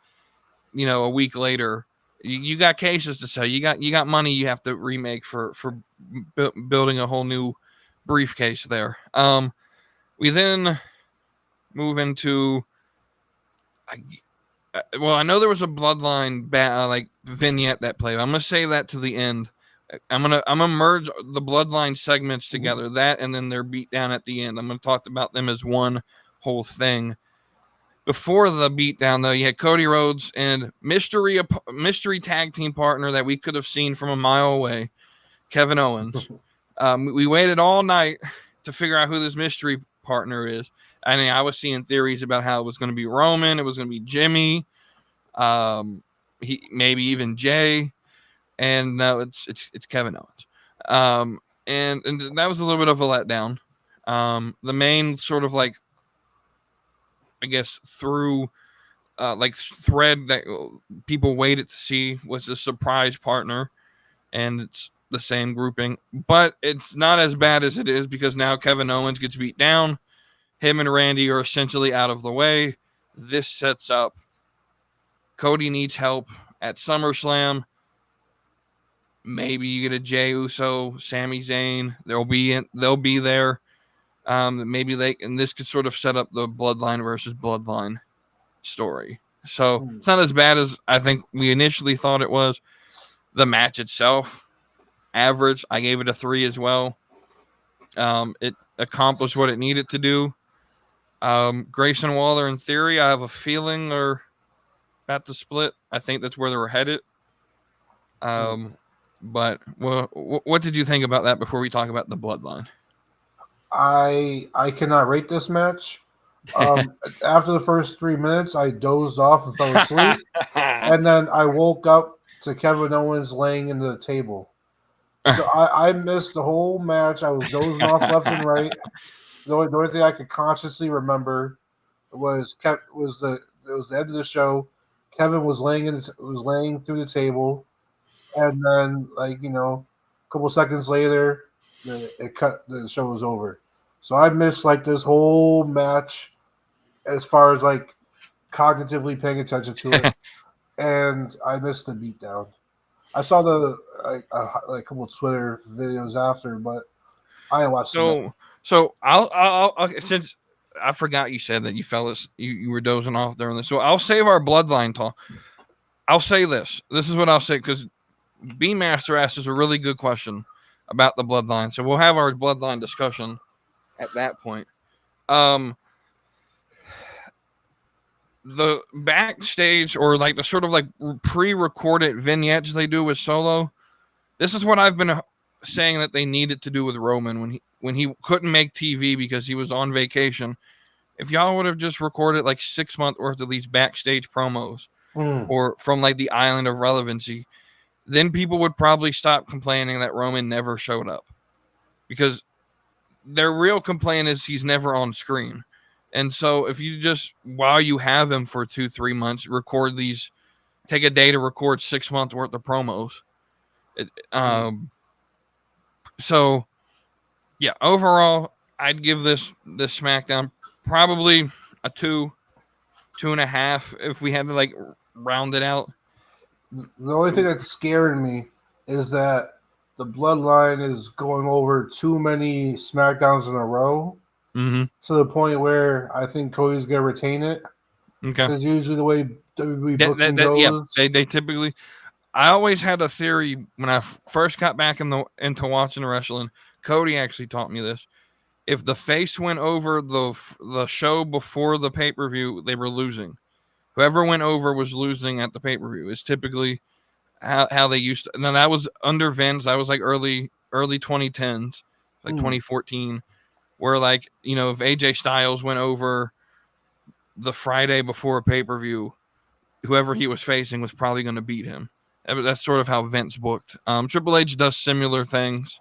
B: a week later. You got cases to sell. You got money you have to remake for building a whole new briefcase there. We then move into, I know there was a Bloodline vignette that played. I'm gonna save that to the end. I'm gonna merge the Bloodline segments together, that and then their beatdown at the end. I'm gonna talk about them as one whole thing. Before the beatdown, though, you had Cody Rhodes and mystery tag team partner that we could have seen from a mile away, Kevin Owens. We waited all night to figure out who this mystery partner is. I mean, I was seeing theories about how it was going to be Roman, it was going to be Jimmy, maybe even Jay, and no, it's Kevin Owens. And that was a little bit of a letdown. The main sort of through thread that people waited to see was a surprise partner, and it's the same grouping, but it's not as bad as it is because now Kevin Owens gets beat down. Him and Randy are essentially out of the way. This sets up Cody needs help at SummerSlam. Maybe you get a Jey Uso, Sami Zayn. They'll be there. Maybe this could sort of set up the Bloodline versus Bloodline story. So it's not as bad as I think we initially thought it was. The match itself, average. I gave it a 3 as well. It accomplished what it needed to do. Grayson Waller, in theory, I have a feeling are about to split. I think that's where they were headed. But well, what did you think about that before we talk about the Bloodline?
C: I cannot rate this match. After the first 3 minutes, I dozed off and fell asleep, and then I woke up to Kevin Owens laying in the table. So I missed the whole match. I was dozing off left and right. The only thing I could consciously remember was the end of the show. Kevin was laying through the table, and then a couple seconds later, the show was over. So I missed this whole match as far as cognitively paying attention to it, and I missed the beatdown. I saw the a couple of Twitter videos after, but I didn't watch it.
B: So I'll since I forgot you said that you were dozing off during this. So I'll save our Bloodline talk. I'll say this. This is what I'll say because B Master asked us a really good question about the Bloodline. So we'll have our Bloodline discussion at that point. The backstage or the sort of pre-recorded vignettes they do with Solo. This is what I've been saying that they needed to do with Roman when he couldn't make TV because he was on vacation. If y'all would have just recorded 6 months worth of these backstage promos or from the Island of Relevancy, then people would probably stop complaining that Roman never showed up, because their real complaint is he's never on screen. And so if you just, while you have him for 2-3 months, take a day to record 6 months worth of promos. So yeah, overall, I'd give this SmackDown probably a 2.5 if we had to round it out.
C: The only thing that's scaring me is that the Bloodline is going over too many SmackDowns in a row to the point where I think Cody's going to retain it.
B: Okay.
C: Because usually the way WWE booking goes.
B: Yeah, they typically. I always had a theory when I first got back into watching wrestling. Cody actually taught me this. If the face went over the show before the pay-per-view, they were losing. Whoever went over was losing at the pay-per-view. Is typically how they used to. Now that was under Vince. That was early 2010s, 2014, where if AJ Styles went over the Friday before a pay-per-view, whoever he was facing was probably going to beat him. That's sort of how Vince booked. Triple H does similar things.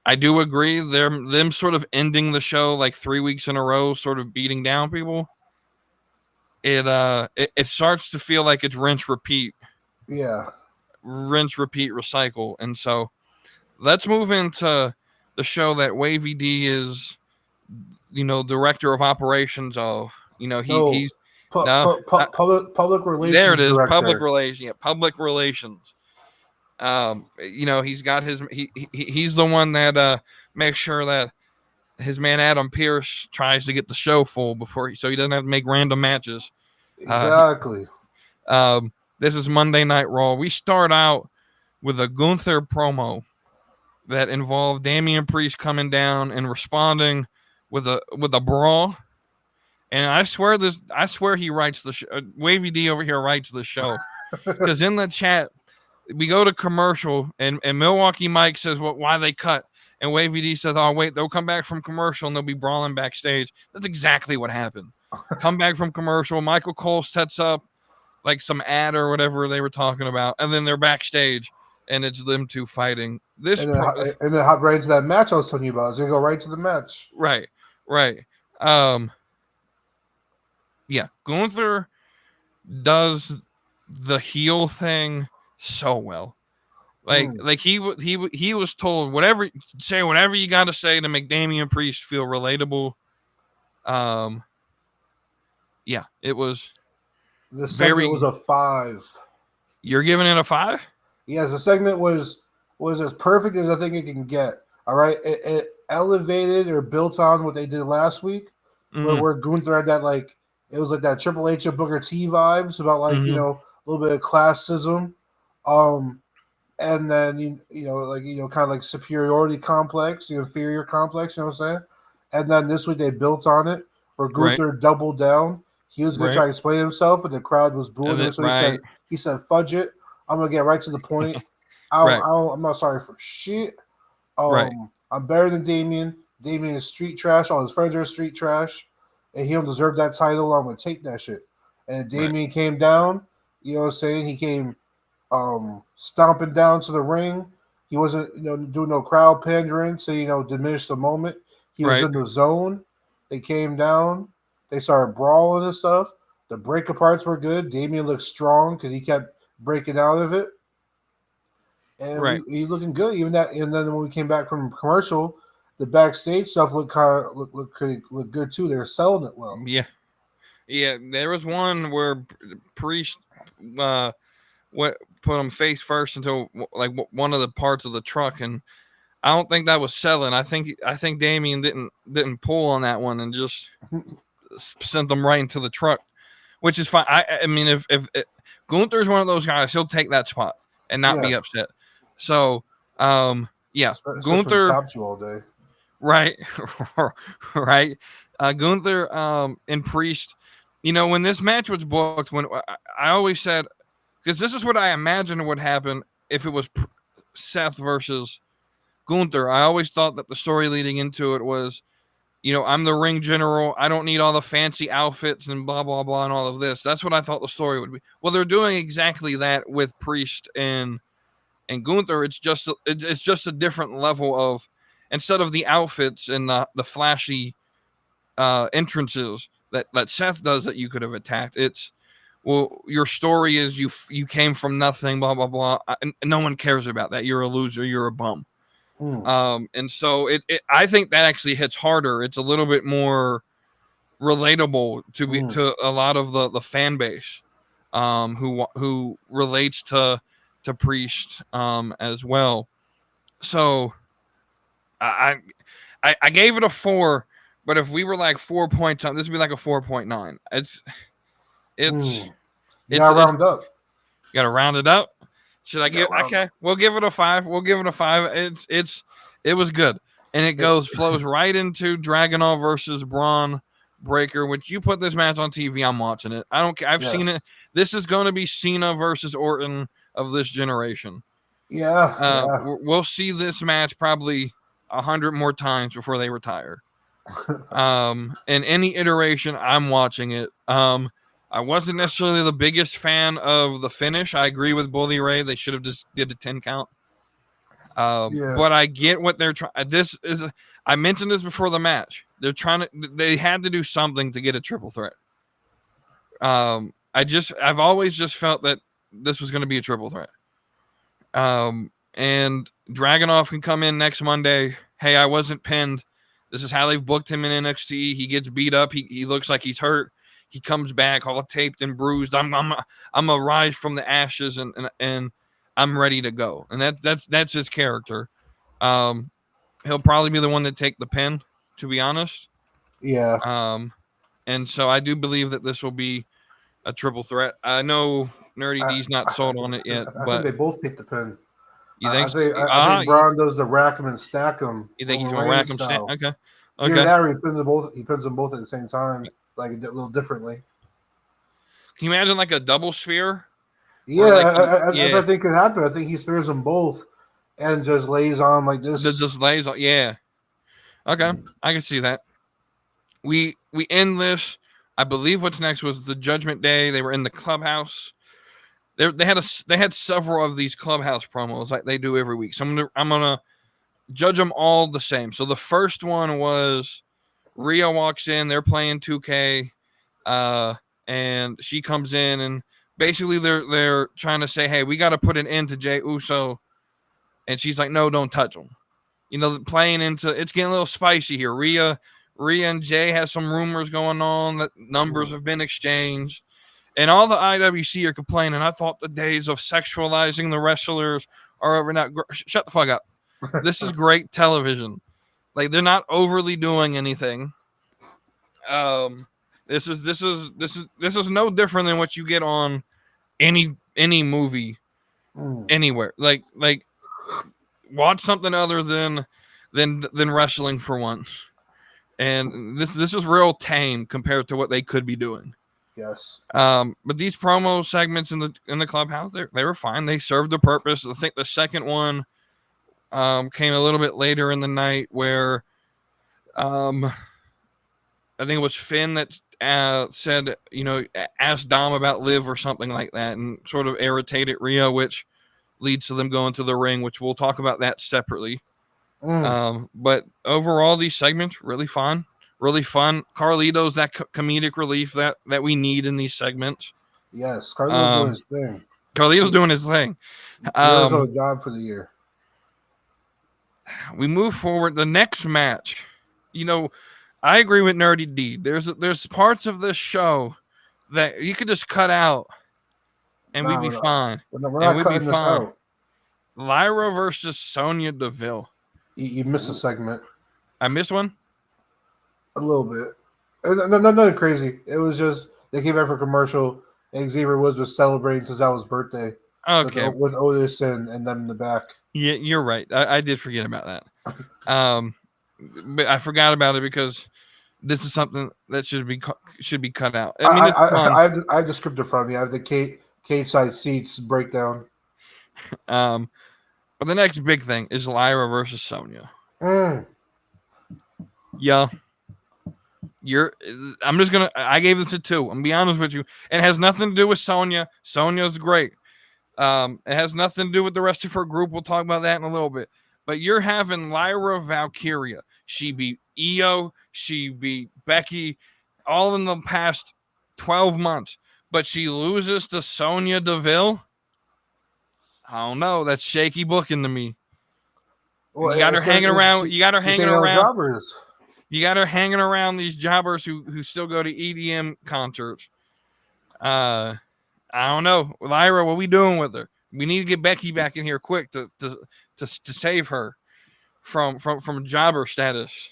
B: I do agree. Them sort of ending the show 3 weeks in a row, sort of beating down people. It starts to feel like it's rinse, repeat.
C: Yeah.
B: Rinse, repeat, recycle. And so let's move into the show that WavyD is, director of operations of. He's
C: public relations.
B: There it is.
C: Director.
B: Public relations. Yeah, public relations. He's got he's the one that makes sure that his man Adam Pearce tries to get the show full so he doesn't have to make random matches.
C: Exactly.
B: This is Monday Night Raw. We start out with a Gunther promo that involved Damian Priest coming down and responding with a brawl. And I swear he writes the show. Wavy D over here writes the show, because in the chat we go to commercial and Milwaukee Mike says why they cut, and Wavy D says, oh wait, they'll come back from commercial and they'll be brawling backstage. That's exactly what happened. Come back from commercial, Michael Cole sets up some ad or whatever they were talking about, and then they're backstage and it's them two fighting.
C: And then hop right into that match I was telling you about. It's gonna go right to the match.
B: Right. Yeah, Gunther does the heel thing so well. He was told whatever you got to say to make Damian Priest feel relatable. Yeah, it was.
C: The segment was a 5.
B: You're giving it a 5?
C: Yes, the segment was as perfect as I think it can get. All right, it elevated or built on what they did last week, where Gunther had that it was that Triple H and Booker T vibes about a little bit of classism, and then kind of superiority complex, inferior complex. You know what I'm saying? And then this week they built on it, where Gunther doubled down. He was going to try to explain himself, but the crowd was booing him. So he said, "Fudge it! I'm going to get right to the point." I'm not sorry for shit.
B: Right.
C: I'm better than Damien. Damien is street trash. All his friends are street trash, and he don't deserve that title. I'm gonna take that shit. And Damien came down. You know what I'm saying? He came stomping down to the ring. He wasn't, doing no crowd pandering to, diminish the moment. He was in the zone. They came down. They started brawling and stuff. The break aparts were good. Damien looked strong because he kept breaking out of it. And he's looking good. Even that, and then when we came back from commercial, the backstage stuff looked good too. They were selling it well.
B: Yeah. There was one where Priest put him face first into like one of the parts of the truck, and I don't think that was selling. I think Damien didn't pull on that one and just sent them right into the truck, which is fine. I mean, if Gunther's one of those guys, he'll take that spot and not be upset. So,
C: Especially
B: Gunther
C: chops you all day.
B: Right. Gunther and Priest. When this match was booked, when I always said, because this is what I imagined would happen if it was Seth versus Gunther. I always thought that the story leading into it was, I'm the ring general. I don't need all the fancy outfits and blah, blah, blah, and all of this. That's what I thought the story would be. Well, they're doing exactly that with Priest and Gunther. It's just a different level of, instead of the outfits and the flashy entrances that Seth does that you could have attacked, it's, well, your story is you came from nothing, blah, blah, blah. And no one cares about that. You're a loser. You're a bum. And so I think that actually hits harder. It's a little bit more relatable to a lot of the fan base who relates to Priest as well. So I gave it a 4, but if we were like 4 points on, this would be like a 4.9.
C: You gotta round up.
B: You gotta round it up. Should I give? Okay, we'll give it a 5. It was good, and it flows right into Dragunov versus Bron Breaker. Which you put this match on TV, I'm watching it. I don't care. I've seen it. This is going to be Cena versus Orton of this generation. We'll see this match probably 100 more times before they retire. In any iteration, I'm watching it. I wasn't necessarily the biggest fan of the finish. I agree with Bully Ray. They should have just did a 10 count. But I get what they're trying. I mentioned this before the match. They had to do something to get a triple threat. I've always just felt that this was going to be a triple threat. And Dragunov can come in next Monday. Hey, I wasn't pinned. This is how they've booked him in NXT. He gets beat up. He looks like he's hurt. He comes back all taped and bruised. I'm a rise from the ashes and I'm ready to go. And that's his character. He'll probably be the one to take the pin, to be honest.
C: Yeah.
B: And so I do believe that this will be a triple threat. I know Nerdy D's not sold on it yet,
C: I
B: but
C: think they both take the pin.
B: You think?
C: I think Bron does the rack 'em and stack 'em.
B: You think he's gonna rack 'em? Okay.
C: Either that or he pins them both at the same time, like a little differently.
B: Can you imagine like a double spear?
C: Yeah, I think could happen. I think he spears them both and just lays on like this.
B: Just lays on. Yeah. Okay, I can see that. We end this. I believe what's next was the Judgment Day. They were in the clubhouse. They had several of these clubhouse promos like they do every week. So I'm gonna judge them all the same. So the first one was Rhea walks in. They're playing 2K, and she comes in and basically they're trying to say, hey, we got to put an end to Jey Uso, and she's like, no, don't touch him. Playing into it's getting a little spicy here. Rhea and Jay has some rumors going on that numbers have been exchanged. And all the IWC are complaining. I thought the days of sexualizing the wrestlers are over now. Shut the fuck up. This is great television. Like, they're not overly doing anything. This is no different than what you get on any movie anywhere. Like watch something other than wrestling for once. And this is real tame compared to what they could be doing.
C: Yes.
B: But these promo segments in the clubhouse, they were fine. They served the purpose. I think the second one came a little bit later in the night where I think it was Finn that said, asked Dom about Liv or something like that, and sort of irritated Rhea, which leads to them going to the ring, which we'll talk about that separately. But overall, these segments really fun. Carlito's that comedic relief that we need in these segments.
C: Yes, Cargill doing his thing.
B: Carlito's doing his thing.
C: Here's a job for the year.
B: We move forward. The next match, I agree with Nerdy D. There's parts of this show that you could just cut out, and we'd be fine.
C: We're not cutting this out.
B: Lyra versus Sonya Deville.
C: You missed a segment.
B: I missed one?
C: A little bit. Nothing crazy. It was just they came back for commercial, and Xavier was celebrating Tozawa's birthday.
B: Okay.
C: With Otis and them in the back.
B: Yeah, you're right. I did forget about that. But I forgot about it because this is something that should be cut out.
C: I have the script in front of me. I have the cage side seats breakdown.
B: But the next big thing is Lyra versus Sonya. Yeah. I gave this a 2. I'm gonna be honest with you. It has nothing to do with Sonya. Sonya's great. It has nothing to do with the rest of her group. We'll talk about that in a little bit. But you're having Lyra Valkyria. She beat Io. She beat Becky all in the past 12 months. But she loses to Sonya Deville? I don't know. That's shaky booking to me. Well, you got her hanging around. You got her hanging around. You got her hanging around these jobbers who still go to EDM concerts. I don't know. Lyra, what are we doing with her? We need to get Becky back in here quick to save her from jobber status.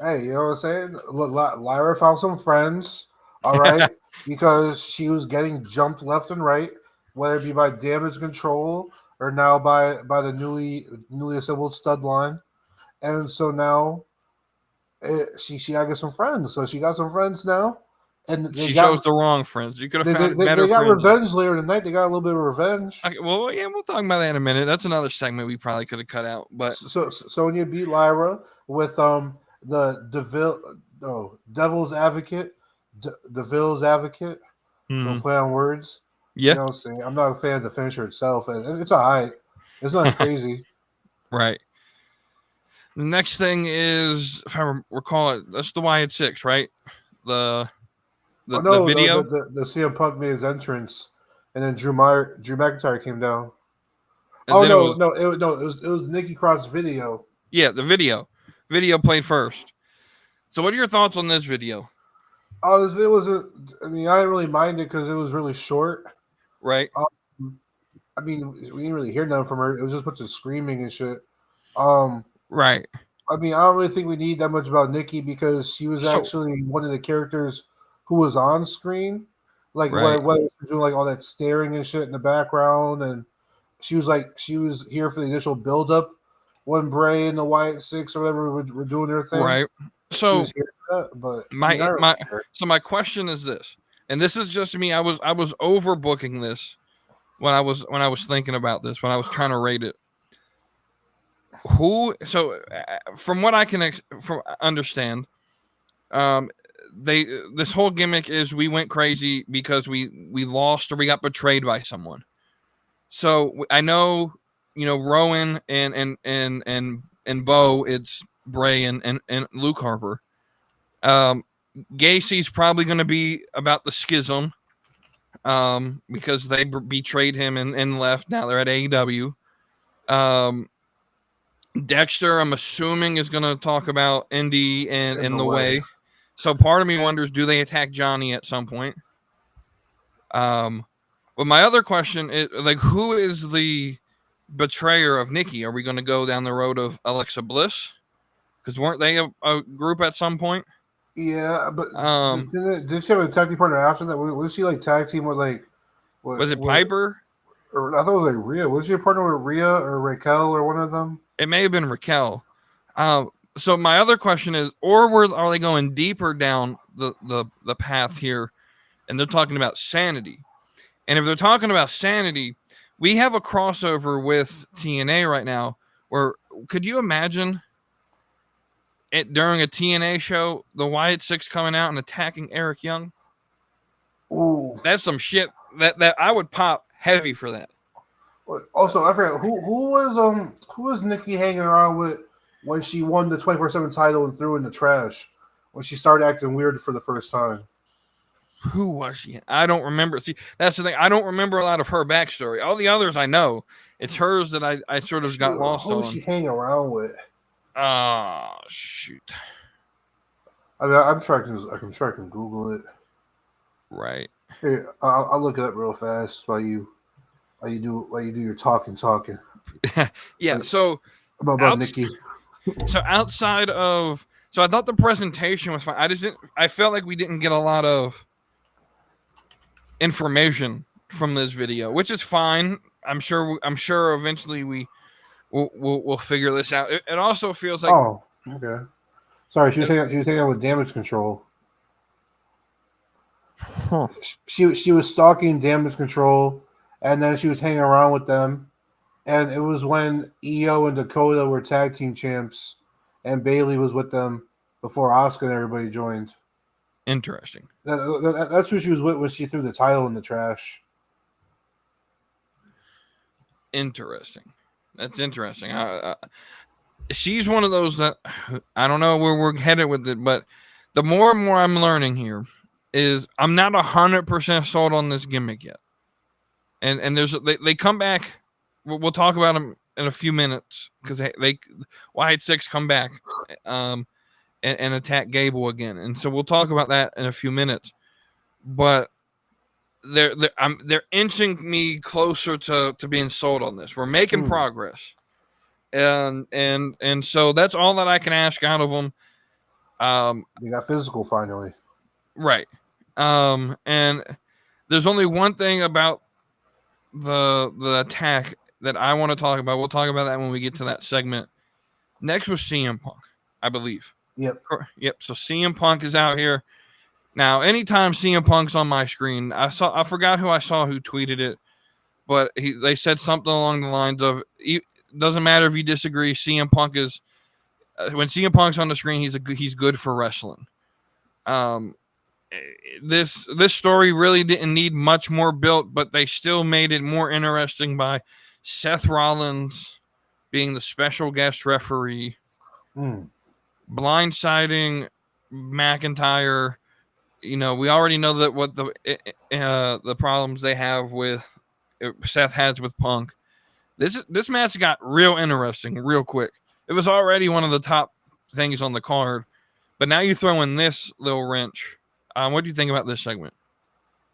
C: Hey, you know what I'm saying? Look, Lyra found some friends, all right, because she was getting jumped left and right, whether it be by Damage Control or now by the newly assembled stud line. And so now she got to get some friends. So she got some friends now. And
B: she chose the wrong friends. You could have found better.
C: They got
B: friends.
C: revenge later tonight. They got a little bit of revenge.
B: Okay, well, yeah, we'll talk about that in a minute. That's another segment we probably could have cut out. But
C: so Sonya beat Lyra with the Devil's Advocate, Deville's Advocate. Don't play on words.
B: Yeah,
C: you know what I'm saying? I'm not a fan of the finisher itself. It's all right. It's nothing crazy.
B: Right. The next thing is, if I recall it, that's the Wyatt 6, right? The video.
C: The CM Punk made his entrance, and then Drew McIntyre came down.
B: And
C: it was Nikki Cross video.
B: Yeah, the video played first. So, what are your thoughts on this video?
C: Oh, this video wasn't. I mean, I didn't really mind it because it was really short.
B: Right.
C: I mean, we didn't really hear nothing from her. It was just a bunch of screaming and shit.
B: Right.
C: I mean, I don't really think we need that much about Nikki because she was actually one of the characters who was on screen, like what doing like all that staring and shit in the background, and she was here for the initial build up when Bray and the Wyatt 6 or whatever were doing their thing,
B: right? So,
C: but
B: my question is this, and this is just me. I was overbooking this when I was thinking about this when I was trying to rate it. From what I can understand, this whole gimmick is we went crazy because we lost or we got betrayed by someone. So I know, Rowan and Bo, it's Bray and Luke Harper. Gacy's probably going to be about the schism, because they betrayed him and left. Now they're at AEW. Dexter, I'm assuming, is going to talk about Indy and in the way. So part of me wonders, do they attack Johnny at some point? But my other question is, who is the betrayer of Nikki? Are we going to go down the road of Alexa Bliss? Because weren't they a group at some point?
C: Yeah, but did she have a tag team partner after that? Was she tag team with
B: was it Piper?
C: Or I thought it was Rhea. Was she a partner with Rhea or Raquel or one of them?
B: It may have been Raquel. So my other question is, are they going deeper down the path here and they're talking about Sanity. And if they're talking about Sanity, we have a crossover with TNA right now. Where could you imagine it during a TNA show, the Wyatt Six coming out and attacking Eric Young?
C: Ooh.
B: That's some shit that I would pop heavy for that.
C: Also, I forgot who was Nikki hanging around with when she won the 24/7 title and threw in the trash when she started acting weird for the first time.
B: Who was she? I don't remember. See, that's the thing. I don't remember a lot of her backstory. All the others I know. It's hers that I sort of got lost on.
C: Who was she hanging around with?
B: Oh, shoot.
C: I mean, I'm sure I can Google it.
B: Right.
C: Here, I'll look it up real fast while you do your talking.
B: Yeah.
C: Like,
B: so
C: about Nikki.
B: So outside of, I thought the presentation was fine. I felt like we didn't get a lot of information from this video, which is fine. I'm sure eventually we'll figure this out. It also feels like,
C: oh, okay. Sorry, she was saying that with Damage Control.
B: Huh.
C: She was stalking Damage Control, and then she was hanging around with them. And it was when Io and Dakota were tag team champs, and Bayley was with them before Asuka and everybody joined.
B: Interesting.
C: That's who she was with when she threw the title in the trash.
B: Interesting. That's interesting. She's one of those that I don't know where we're headed with it, but the more and more I'm learning here is I'm not 100% sold on this gimmick yet. And they come back. We'll talk about them in a few minutes because they Wyatt Six come back and attack Gable again, and so we'll talk about that in a few minutes. But they're inching me closer to being sold on this. We're making progress, and so that's all that I can ask out of them.
C: They got physical finally,
B: right? And there's only one thing about the attack that I want to talk about. We'll talk about that when we get to that segment. Next was CM Punk, I believe.
C: Yep.
B: So CM Punk is out here. Now, anytime CM Punk's on my screen, I forgot who tweeted it, but they said something along the lines of, doesn't matter if you disagree, CM Punk is, when CM Punk's on the screen, he's good for wrestling. This story really didn't need much more built, but they still made it more interesting by Seth Rollins being the special guest referee, blindsiding McIntyre. You know, we already know that what the problems they have with Seth has with Punk. This match got real interesting real quick. It was already one of the top things on the card, but now you throw in this little wrench. What do you think about this segment?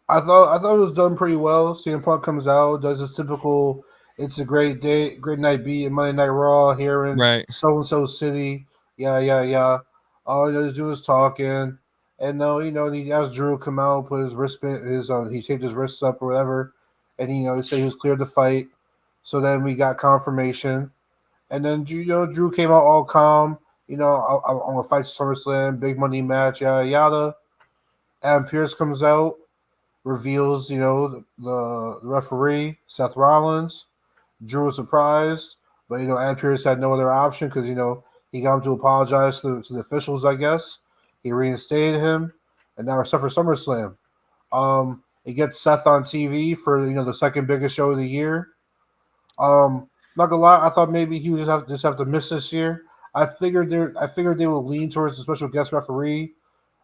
C: I thought it was done pretty well. CM Punk comes out, does his typical "It's a great day, great night beat" in Monday Night Raw here in so-and-so city. Yeah. All he does is talking. And no, he asked Drew to come out, put his wristband, he taped his wrists up or whatever, and he said he was cleared to fight. So then we got confirmation, and then Drew came out all calm. I'm gonna fight SummerSlam, big money match, yada yada. Adam Pearce comes out, reveals the referee Seth Rollins. Drew was surprised, but Adam Pearce had no other option because he got him to apologize to the officials, I guess. He reinstated him, and now we're set for SummerSlam. It gets Seth on TV for the second biggest show of the year. Not gonna lie, I thought maybe he would just have to miss this year. I figured they would lean towards the special guest referee,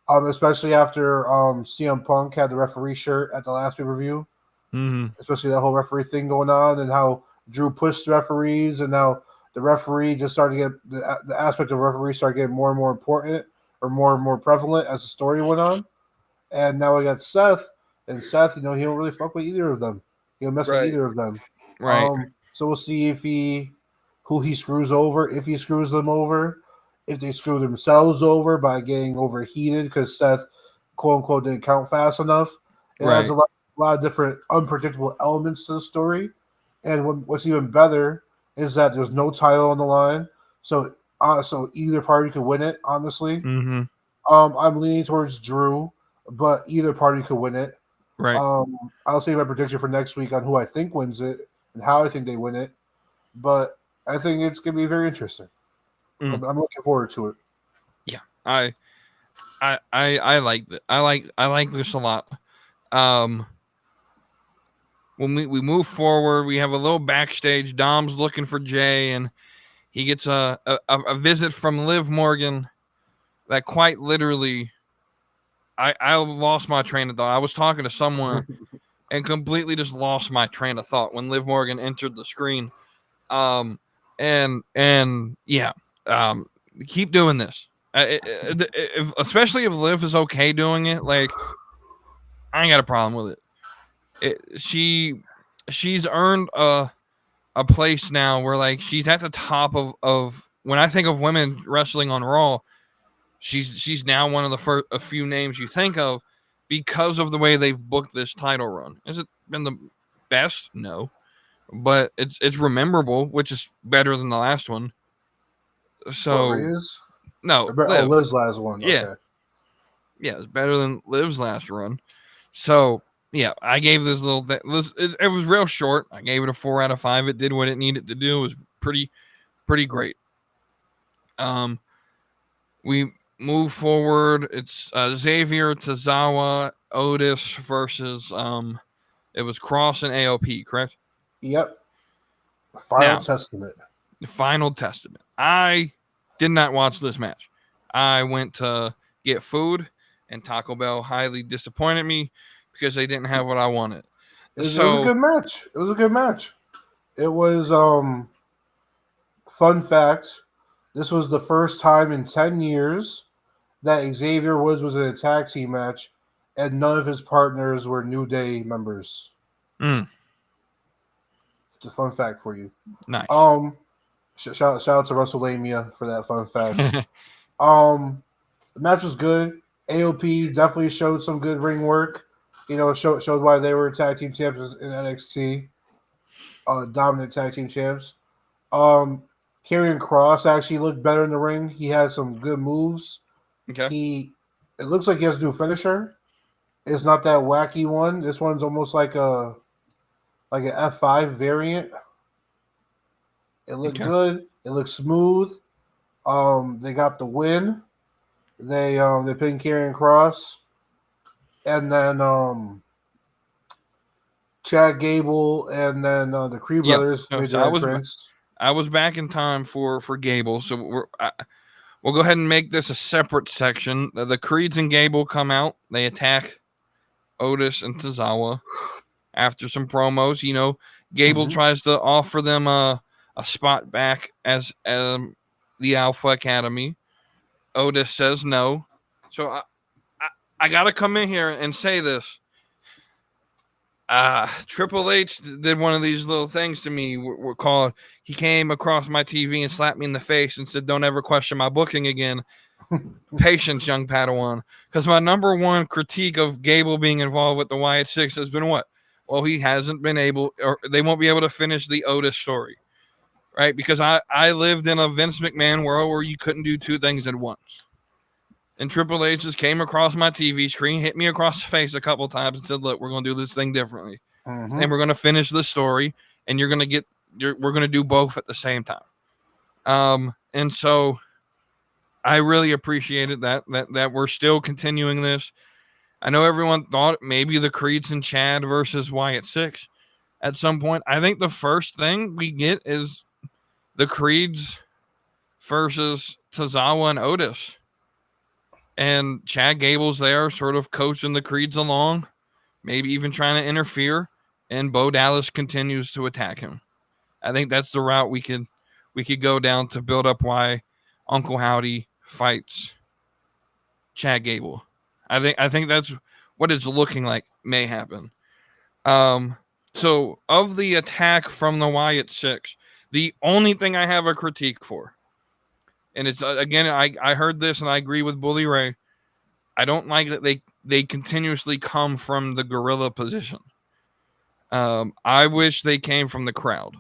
C: especially after CM Punk had the referee shirt at the last pay-per-view. Especially that whole referee thing going on, and how Drew pushed referees, and now the referee just started to get the aspect of referee started getting more and more important, or more and more prevalent as the story went on. And now we got Seth, and Seth, he don't really fuck with either of them. He don't mess with either of them.
B: Right.
C: So we'll see who he screws over, if he screws them over, if they screw themselves over by getting overheated because Seth, quote unquote, didn't count fast enough. It adds a lot of different unpredictable elements to the story. And what's even better is that there's no title on the line. So either party could win it, honestly. I'm leaning towards Drew. but either party could win it.
B: Right.
C: I'll say my prediction for next week on who I think wins it and how I think they win it. But I think it's going to be very interesting. I'm looking forward to it.
B: Yeah, I like that. I like this a lot. When we move forward, we have a little backstage. Dom's looking for Jay, and he gets a visit from Liv Morgan that quite literally, I lost my train of thought. I was talking to someone and completely just lost my train of thought when Liv Morgan entered the screen. Keep doing this. Especially if Liv is okay doing it, like I ain't got a problem with it. She's earned a place now where like she's at the top of when I think of women wrestling on Raw, she's now one of the a few names you think of because of the way they've booked this title run. Has it been the best? No, but it's rememberable, which is better than the last one. So no,
C: Liv's last one.
B: Yeah,
C: okay.
B: Yeah, it's better than Liv's last run. So yeah, I gave this little. It was real short. I gave it a 4 out of 5. It did what it needed to do. It was pretty great. We move forward. It's Xavier, Tozawa, Otis versus it was Cross and AOP, correct?
C: Yep. Final Testament.
B: The Final Testament. I did not watch this match. I went to get food, and Taco Bell highly disappointed me because they didn't have what I wanted.
C: It was a good match. It was fun fact. This was the first time in 10 years that Xavier Woods was in a tag team match, and none of his partners were New Day members. It's a fun fact for you.
B: Nice.
C: Shout out to WrestleMania for that fun fact. The match was good. AOP definitely showed some good ring work. You know, showed why they were tag team champions in NXT. Dominant tag team champs. Karrion Kross actually looked better in the ring. He had some good moves.
B: Okay.
C: It looks like he has to do a finisher. It's not that wacky one. This one's almost like an F5 variant. It looked good. It looked smooth. They got the win. They pinned Karrion Kross. And then Chad Gable and then the Creed brothers made their entrance.
B: I was back in time for Gable, so we'll go ahead and make this a separate section. The Creeds and Gable come out. They attack Otis and Tozawa after some promos. You know, Gable tries to offer them a spot back as the Alpha Academy. Otis says no. So I got to come in here and say this. Triple H did one of these little things to me. We're called. He came across my TV and slapped me in the face and said, "Don't ever question my booking again." Patience, young Padawan. Because my number one critique of Gable being involved with the Wyatt Six has been what? Well, he hasn't been able, or they won't be able to finish the Otis story, right? Because I lived in a Vince McMahon world where you couldn't do two things at once. And Triple H just came across my TV screen, hit me across the face a couple times and said, "Look, we're going to do this thing differently. And we're going to finish this story, and we're going to do both at the same time." And so I really appreciated that we're still continuing this. I know everyone thought maybe the Creeds and Chad versus Wyatt Six at some point. I think the first thing we get is the Creeds versus Tozawa and Otis. And Chad Gable's there sort of coaching the Creeds along, maybe even trying to interfere, and Bo Dallas continues to attack him. I think that's the route we could go down to build up why Uncle Howdy fights Chad Gable. I think that's what it's looking like may happen. So of the attack from the Wyatt Six, the only thing I have a critique for, and it's again, I heard this and I agree with Bully Ray. I don't like that they continuously come from the gorilla position. I wish they came from the crowd.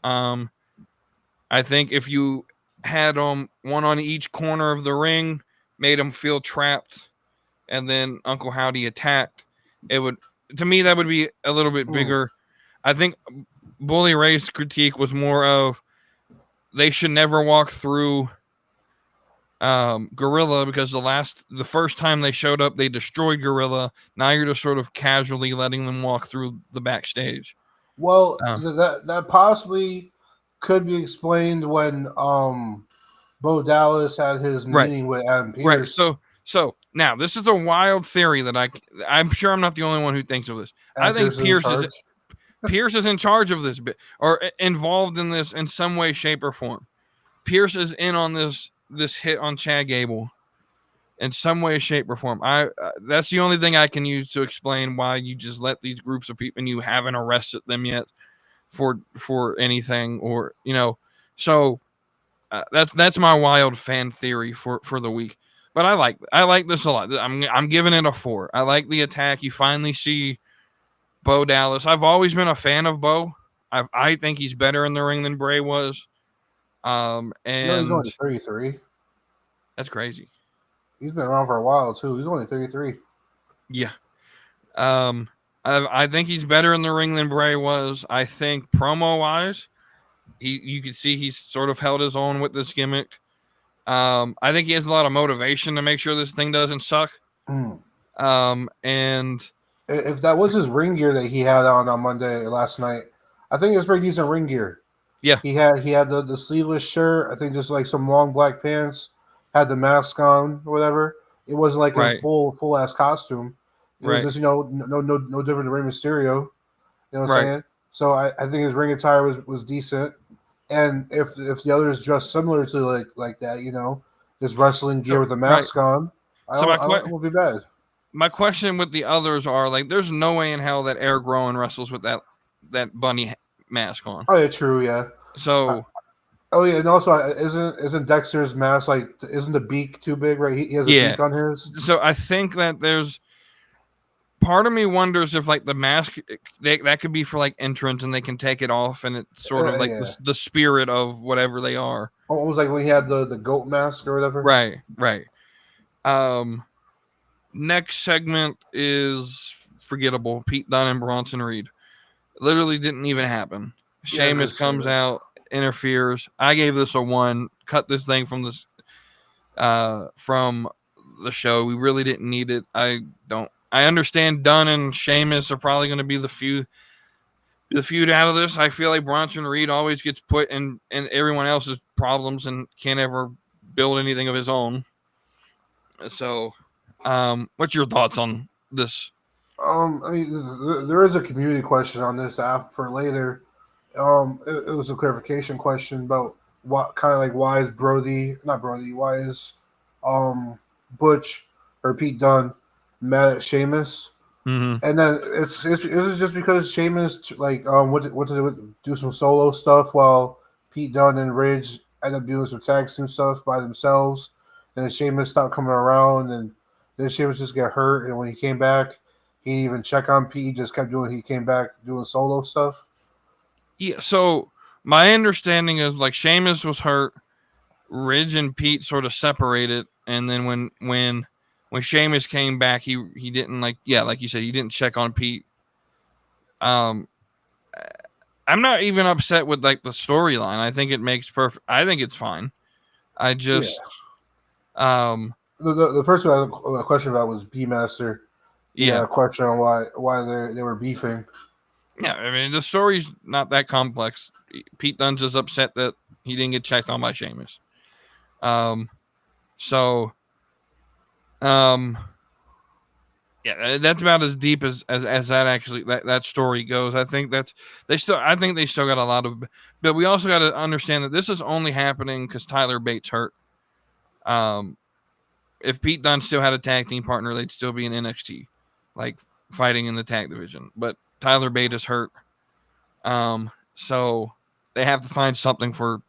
B: I think if you had one on each corner of the ring, made them feel trapped, and then Uncle Howdy attacked, it would, to me, that would be a little bit bigger. I think Bully Ray's critique was more of they should never walk through Gorilla, because the first time they showed up, they destroyed Gorilla. Now you're just sort of casually letting them walk through the backstage.
C: Well, that possibly could be explained when Bo Dallas had his meeting with Adam Pearce.
B: Right. So now this is a wild theory that I'm sure I'm not the only one who thinks of this. I think Pearce is in charge of this bit, or involved in this in some way, shape, or form. Pearce is in on this hit on Chad Gable in some way, shape, or form. That's the only thing I can use to explain why you just let these groups of people and you haven't arrested them yet for anything, or So that's my wild fan theory for the week. But I like this a lot. I'm giving it a 4. I like the attack. You finally see Bo Dallas. I've always been a fan of Bo. I think he's better in the ring than Bray was. And
C: he's only 33.
B: That's crazy.
C: He's been around for a while too. He's only 33.
B: Yeah. I think he's better in the ring than Bray was. I think promo wise, you can see he's sort of held his own with this gimmick. I think he has a lot of motivation to make sure this thing doesn't suck. And
C: if that was his ring gear that he had on Monday last night, I think it was pretty decent ring gear.
B: Yeah,
C: he had the sleeveless shirt. I think just like some long black pants. Had the mask on, or whatever. It wasn't like a full ass costume. It was just no different than Rey Mysterio. You know what I'm saying? So I think his ring attire was decent. And if the others dress similar to like that, just wrestling gear with a mask on, I don't will be bad.
B: My question with the others are like, there's no way in hell that Eric Rowan wrestles with that bunny mask on.
C: Oh yeah, true, yeah.
B: So.
C: And also isn't Dexter's mask isn't the beak too big, right? He has a beak on his.
B: So I think that there's part of me wonders if like the mask that could be for like entrance and they can take it off and it's sort of like the spirit of whatever they are.
C: Almost like when he had the goat mask or whatever.
B: Right. Next segment is forgettable. Pete Dunne and Bronson Reed. Literally didn't even happen. Sheamus comes out, interferes. I gave this a 1. Cut this thing from the show. We really didn't need it. I understand Dunn and Sheamus are probably going to be the feud out of this. I feel like Bronson Reed always gets put in everyone else's problems and can't ever build anything of his own. So, what's your thoughts on this?
C: I mean, there is a community question on this app for later. It was a clarification question about why is Butch or Pete Dunne mad at Sheamus?
B: Mm-hmm.
C: And then it's just because Sheamus went to do some solo stuff while Pete Dunne and Ridge ended up doing some tag team stuff by themselves, and then Sheamus stopped coming around, and then Sheamus just got hurt, and when he came back, he didn't even check on Pete. He just kept doing. He came back doing solo stuff.
B: Yeah, so my understanding is like Sheamus was hurt, Ridge and Pete sort of separated, and then when Sheamus came back, he didn't like you said, he didn't check on Pete. I'm not even upset with like the storyline. I think it makes perfect. I think it's fine. I just
C: the person I had a question about was B Master.
B: Yeah,
C: a question on why they were beefing.
B: Yeah, I mean, the story's not that complex. Pete Dunne's just upset that he didn't get checked on by Sheamus. Yeah, that's about as deep as that actually that story goes. I think they still got a lot of, but we also got to understand that this is only happening because Tyler Bates hurt. If Pete Dunne still had a tag team partner, they'd still be in NXT, like fighting in the tag division. But Tyler Bates is hurt. So they have to find something for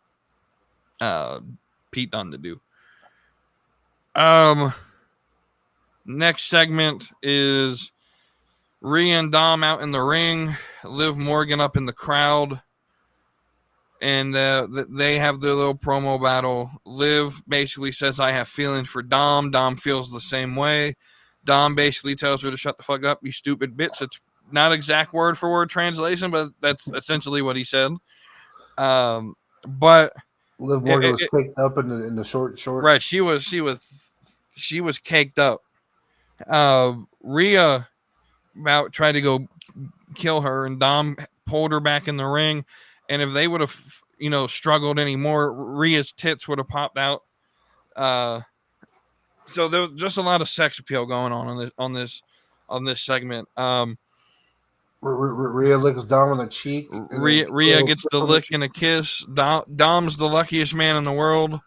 B: Pete Dunne to do. Next segment is Rhea and Dom out in the ring, Liv Morgan up in the crowd, and they have their little promo battle. Liv basically says, I have feelings for Dom. Dom feels the same way. Dom basically tells her to shut the fuck up, you stupid bitch. It's not exact word for word translation, but that's essentially what he said. But
C: Liv Morgan was caked up in the shorts.
B: Right, she was caked up. Rhea about tried to go kill her, and Dom pulled her back in the ring. And if they would have, struggled anymore, Rhea's tits would have popped out. So there was just a lot of sex appeal going on this segment.
C: Rhea licks Dom on the cheek.
B: Rhea gets the lick and a kiss. Dom's the luckiest man in the world.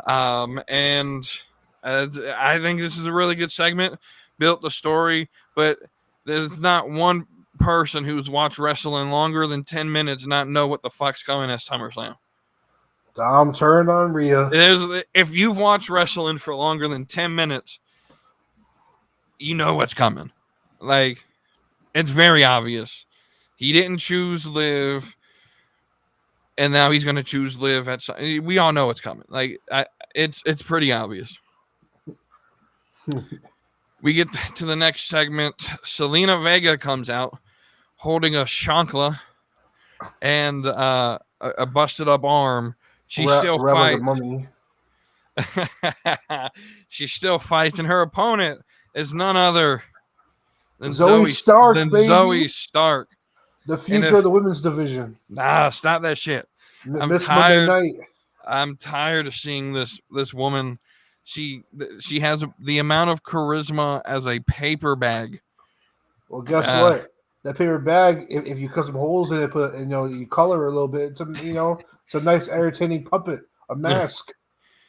B: And I think this is a really good segment. Built the story, but there's not one person who's watched wrestling longer than 10 minutes not know what the fuck's coming at SummerSlam.
C: Dom turned on Rhea.
B: If you've watched wrestling for longer than 10 minutes, you know what's coming. Like, it's very obvious. He didn't choose Liv, and now he's going to choose Liv. We all know what's coming. Like, it's pretty obvious. We get to the next segment. Selena Vega comes out holding a chancla and a busted up arm. She still fights. She still fights, and her opponent is none other than Zoe Stark, baby. Zoe Stark,
C: the future of the women's division.
B: Nah, stop that shit.
C: Miss Monday Night.
B: I'm tired of seeing this woman. She has the amount of charisma as a paper bag.
C: Well, guess what? That paper bag, if you cut some holes in it, you color it a little bit. It's a nice, entertaining puppet, a mask.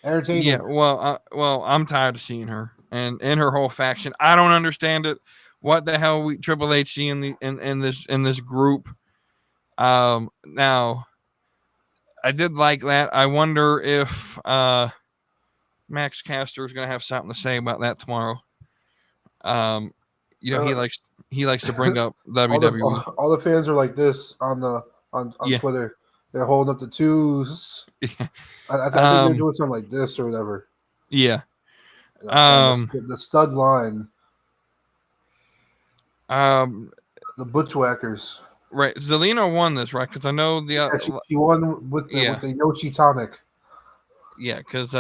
C: Entertaining.
B: Yeah. Well, I'm tired of seeing her and her whole faction. I don't understand it. What the hell Triple H see in this group? Now, I did like that. I wonder if Max Caster is going to have something to say about that tomorrow. He likes to bring up WWE.
C: All the fans are like this on Twitter. They're holding up the twos. Yeah. I think they're doing something like this or whatever.
B: Yeah.
C: The stud line. The Butchwhackers.
B: Right. Zelina won this, right? Because I know
C: she won with the Yoshi tonic.
B: Yeah, because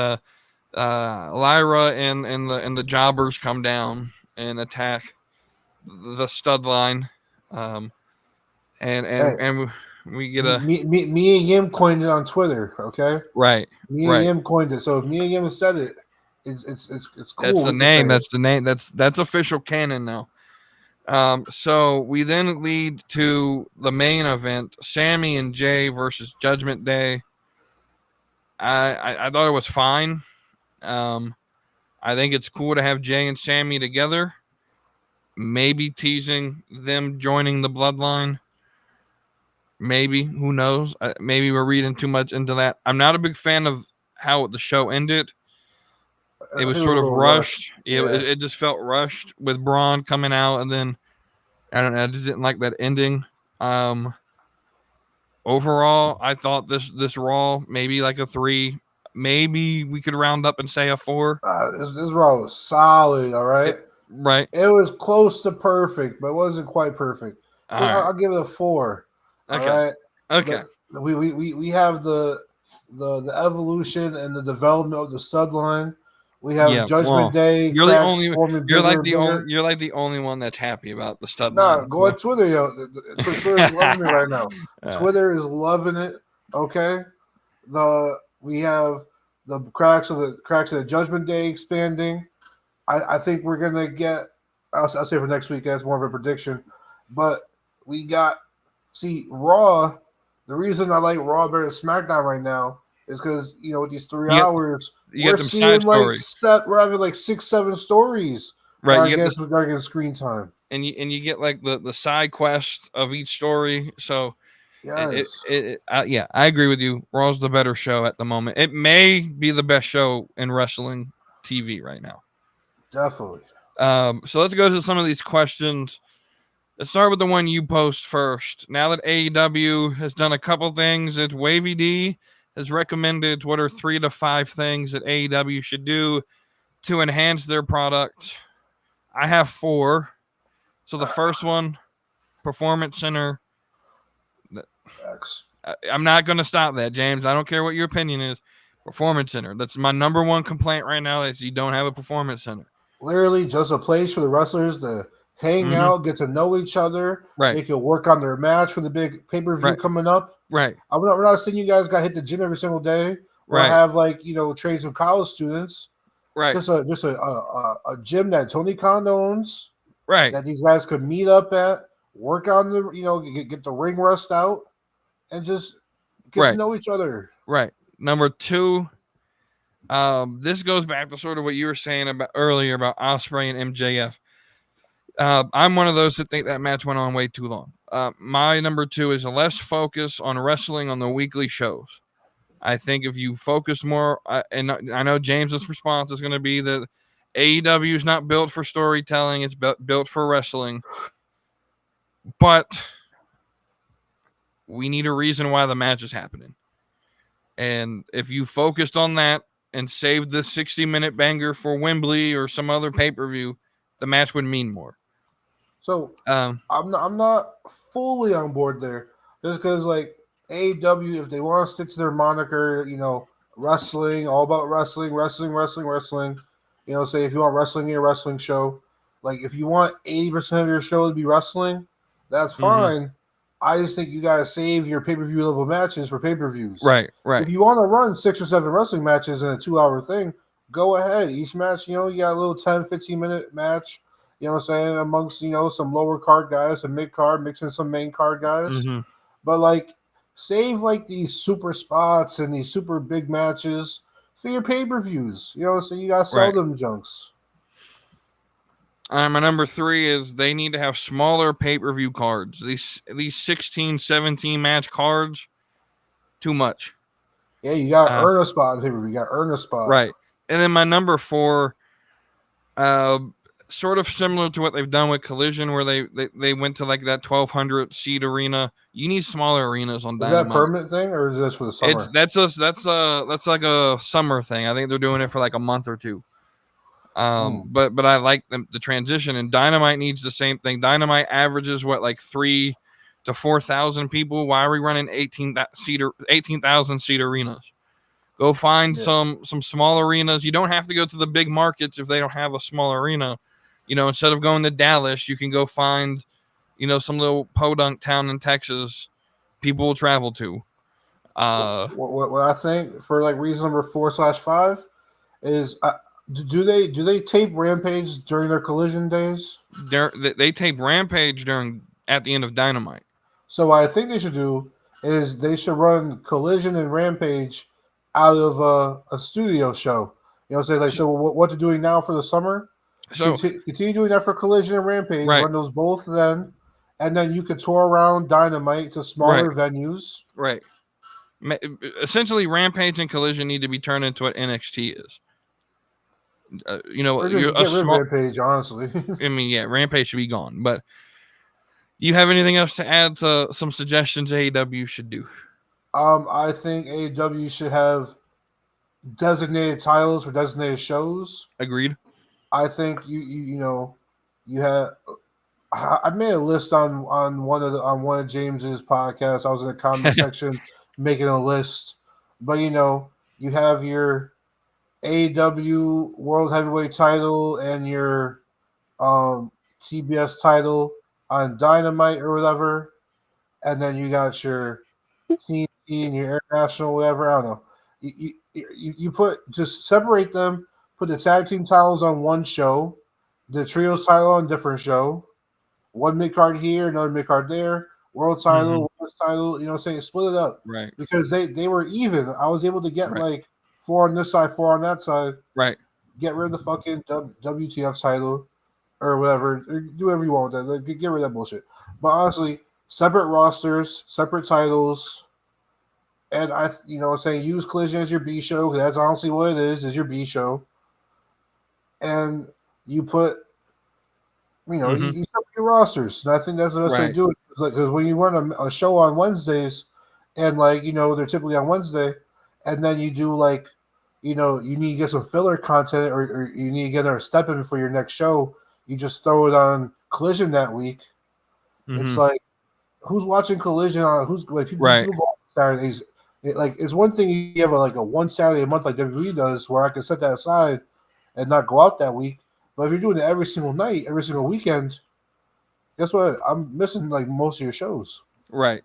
B: Lyra and the jobbers come down and attack the stud line, and we get
C: me and Yim coined it on Twitter. Okay,
B: right.
C: Me and Yim coined it. So if me and Yim said it, it's cool.
B: That's the name. That's the name. That's official canon now. So we then lead to the main event: Sammy and Jay versus Judgment Day. I thought it was fine. I think it's cool to have Jay and Sammy together. Maybe teasing them joining the Bloodline. Maybe, who knows? Maybe we're reading too much into that. I'm not a big fan of how the show ended. It was sort of rushed. It just felt rushed with Bron coming out, and then I don't know. I just didn't like that ending. Overall, I thought this Raw maybe like a 3. Maybe we could round up and say a 4.
C: This Raw was solid. All right.
B: Right.
C: It was close to perfect, but it wasn't quite perfect. I'll give it a 4.
B: Okay.
C: All right.
B: Okay.
C: But we have the evolution and the development of the stud line. We have Judgment Day.
B: You're like the only one that's happy about the stud line.
C: Nah, go on Twitter, yo. Twitter is loving it right now. Twitter is loving it. Okay. We have the cracks of the Judgment Day expanding. I think we're gonna get. I'll say for next week as more of a prediction, but we got Raw. The reason I like Raw better than SmackDown right now is because with these 3 hours we're seeing we're having like 6-7 stories.
B: Right,
C: you getting screen time,
B: and you get like the side quest of each story. So
C: yes.
B: I agree with you. Raw's the better show at the moment. It may be the best show in wrestling TV right now.
C: Definitely.
B: So let's go to some of these questions. Let's start with the one you post first. Now that AEW has done a couple things, it's WavyD has recommended what are 3 to 5 things that AEW should do to enhance their product. I have 4. So the first one, Performance Center.
C: Facts.
B: I'm not going to stop that, James. I don't care what your opinion is. Performance Center. That's my number one complaint right now is you don't have a Performance Center.
C: Literally just a place for the wrestlers to hang out, get to know each other.
B: Right.
C: They can work on their match for the big pay-per-view coming up.
B: Right.
C: We're not saying you guys got to hit the gym every single day or have train some college students.
B: Right.
C: Just a gym that Tony Khan owns.
B: Right.
C: That these guys could meet up at, work on the, get the ring rust out, and just get to know each other.
B: Right. Number 2, this goes back to sort of what you were saying about earlier about Ospreay and MJF. I'm one of those that think that match went on way too long. My number 2 is a less focus on wrestling on the weekly shows. I think if you focus more, and I know James's response is going to be that AEW is not built for storytelling; it's built for wrestling. But we need a reason why the match is happening. And if you focused on that and saved the 60-minute banger for Wembley or some other pay-per-view, the match would mean more.
C: So I'm not fully on board there, just because AEW, if they want to stick to their moniker, wrestling, all about wrestling. Say if you want wrestling in a wrestling show, if you want 80% of your show to be wrestling, that's fine. Mm-hmm. I just think you gotta save your pay-per-view level matches for pay-per-views.
B: Right.
C: If you want to run 6 or 7 wrestling matches in a 2-hour thing, go ahead. Each match, you got a little 10-15-minute match, amongst, some lower card guys, some mid card, mixing some main card guys. Mm-hmm. But save these super spots and these super big matches for your pay-per-views. So you gotta sell them junks.
B: My number 3 is they need to have smaller pay-per-view cards. These 16, 17 match cards, too much.
C: Yeah, you got to earn a spot in pay-per-view. You got to earn a spot.
B: Right. And then my number 4, sort of similar to what they've done with Collision, where they went to that 1,200 seat arena. You need smaller arenas on Dynamite.
C: Is that a permanent thing, or is this for the summer?
B: That's like a summer thing. I think they're doing it for a month or 2. But I like the transition, and Dynamite needs the same thing. Dynamite averages 3,000 to 4,000 people. Why are we running 18,000 seat arenas? Go find some small arenas. You don't have to go to the big markets if they don't have a small arena. Instead of going to Dallas, you can go find, some little podunk town in Texas people will travel to.
C: What I think for reason number 4/5 is. Do they tape Rampage during their Collision days?
B: They tape Rampage at the end of Dynamite.
C: So what I think they should do is they should run Collision and Rampage out of a studio show. So what they're doing now for the summer. So continue doing that for Collision and Rampage. Right. Run those both then, and then you could tour around Dynamite to smaller venues.
B: Right. Essentially, Rampage and Collision need to be turned into what NXT is.
C: Rampage, honestly.
B: I mean, Rampage should be gone. But you have anything else to add to some suggestions AEW should do?
C: I think AEW should have designated titles for designated shows.
B: Agreed.
C: I think you have. I made a list on one of James's podcasts. I was in the comment section making a list, but you have your AEW World Heavyweight title and your TBS title on Dynamite or whatever, and then you got your TNT and your International whatever. I don't know. You just separate them. Put the tag team titles on one show, the trios title on a different show, one mid card here, another mid card there, world title, women's title. Split it up,
B: right?
C: Because they were even. I was able to get 4 on this side, 4 on that side.
B: Right.
C: Get rid of the fucking WTF title or whatever. Do whatever you want with that. Get rid of that bullshit. But honestly, separate rosters, separate titles. And use Collision as your B show, because that's honestly what it is your B show. And you put, you separate your rosters. And I think that's the best way to do it. Because when you run a show on Wednesdays, and they're typically on Wednesday, and then you do you need to get some filler content or you need to get another step in for your next show. you just throw it on Collision that week. It's like, who's watching Collision on? Who's like people go on Saturdays? It's one thing you have a one Saturday a month like WWE does, where I can set that aside and not go out that week. But if you're doing it every single night, every single weekend, guess what? I'm missing like most of your shows.
B: Right.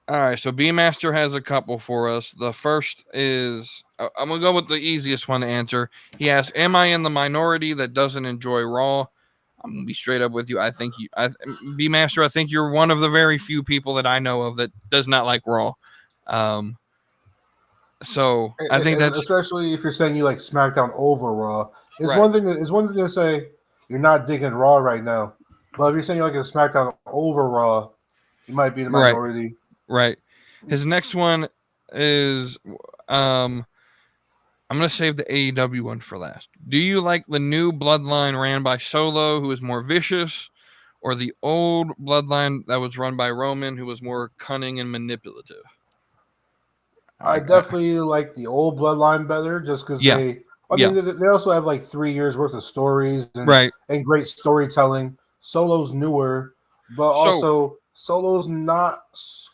B: All right. So B-Master has a couple for us. The first is I'm gonna go with the easiest one to answer. He asks, "Am I in the minority that doesn't enjoy Raw?" I'm gonna be straight up with you. I think B-Master. I think you're one of the very few people that I know of that does not like Raw. So I think that's
C: especially if you're saying you like SmackDown over Raw. It's one thing. It's one thing to say you're not digging Raw right now, but if you're saying you like a SmackDown over Raw, you might be the minority.
B: Right. His next one is I'm gonna save the AEW one for last. Do you like the new Bloodline ran by Solo, who is more vicious, or the old Bloodline that was run by Roman, who was more cunning and manipulative?
C: I definitely like the old Bloodline better, just because they also have like 3 years worth of stories and great storytelling. Solo's newer, but also Solo's not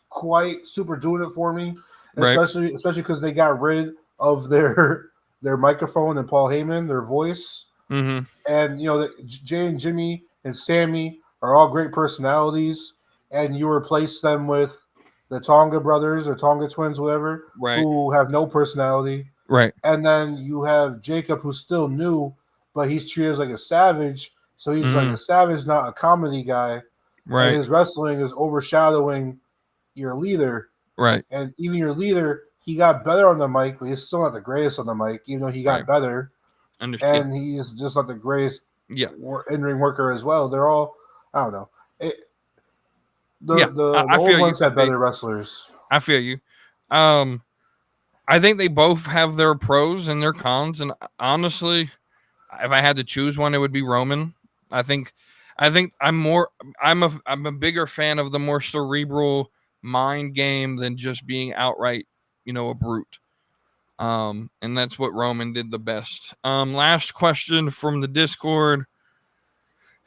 C: quite super doing it for me, especially because they got rid of their microphone and Paul Heyman, their voice, and Jay and Jimmy and Sammy are all great personalities, and you replace them with the Tonga brothers or Tonga twins, whatever, who have no personality.
B: Right.
C: And then you have Jacob, who's still new, but he's treated as like a savage. So he's like a savage, not a comedy guy.
B: Right.
C: And his wrestling is overshadowing your leader.
B: Right.
C: And even your leader, he got better on the mic, but he's still not the greatest on the mic, even though he got better. And he's just not the greatest in-ring worker as well. They're all, I don't know. The old ones have better wrestlers.
B: I feel you. I think they both have their pros and their cons, and honestly, if I had to choose one, it would be Roman. I think I'm a bigger fan of the more cerebral mind game than just being outright, a brute. And that's what Roman did the best. Last question from the Discord.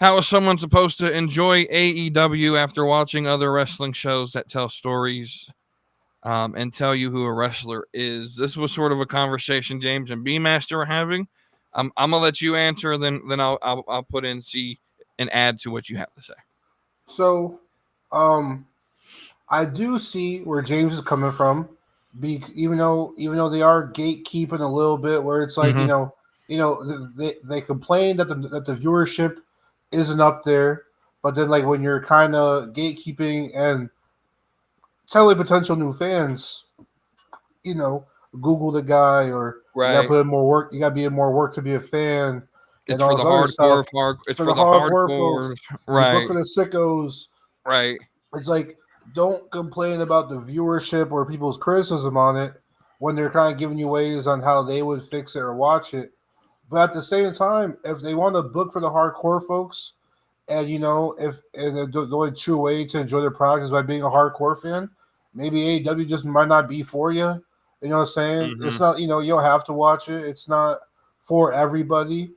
B: How is someone supposed to enjoy AEW after watching other wrestling shows that tell stories and tell you who a wrestler is? This was sort of a conversation James and B-Master are having. I'm gonna let you answer, then I'll put in C and add to what you have to say.
C: So, I do see where James is coming from, even though they are gatekeeping a little bit, where it's like they complain that the viewership isn't up there, but then like when you're kind of gatekeeping and telling potential new fans, Google the guy, or you gotta put in more work. You gotta be in more work to be a fan.
B: It's for the hardcore. It's for the hardcore folks. Right.
C: Look for the sickos.
B: Right.
C: It's like, don't complain about the viewership or people's criticism on it when they're kind of giving you ways on how they would fix it or watch it. But at the same time, if they want to book for the hardcore folks, and the only true way to enjoy their product is by being a hardcore fan, maybe AEW just might not be for you. You know what I'm saying? It's not, you don't have to watch it. It's not for everybody.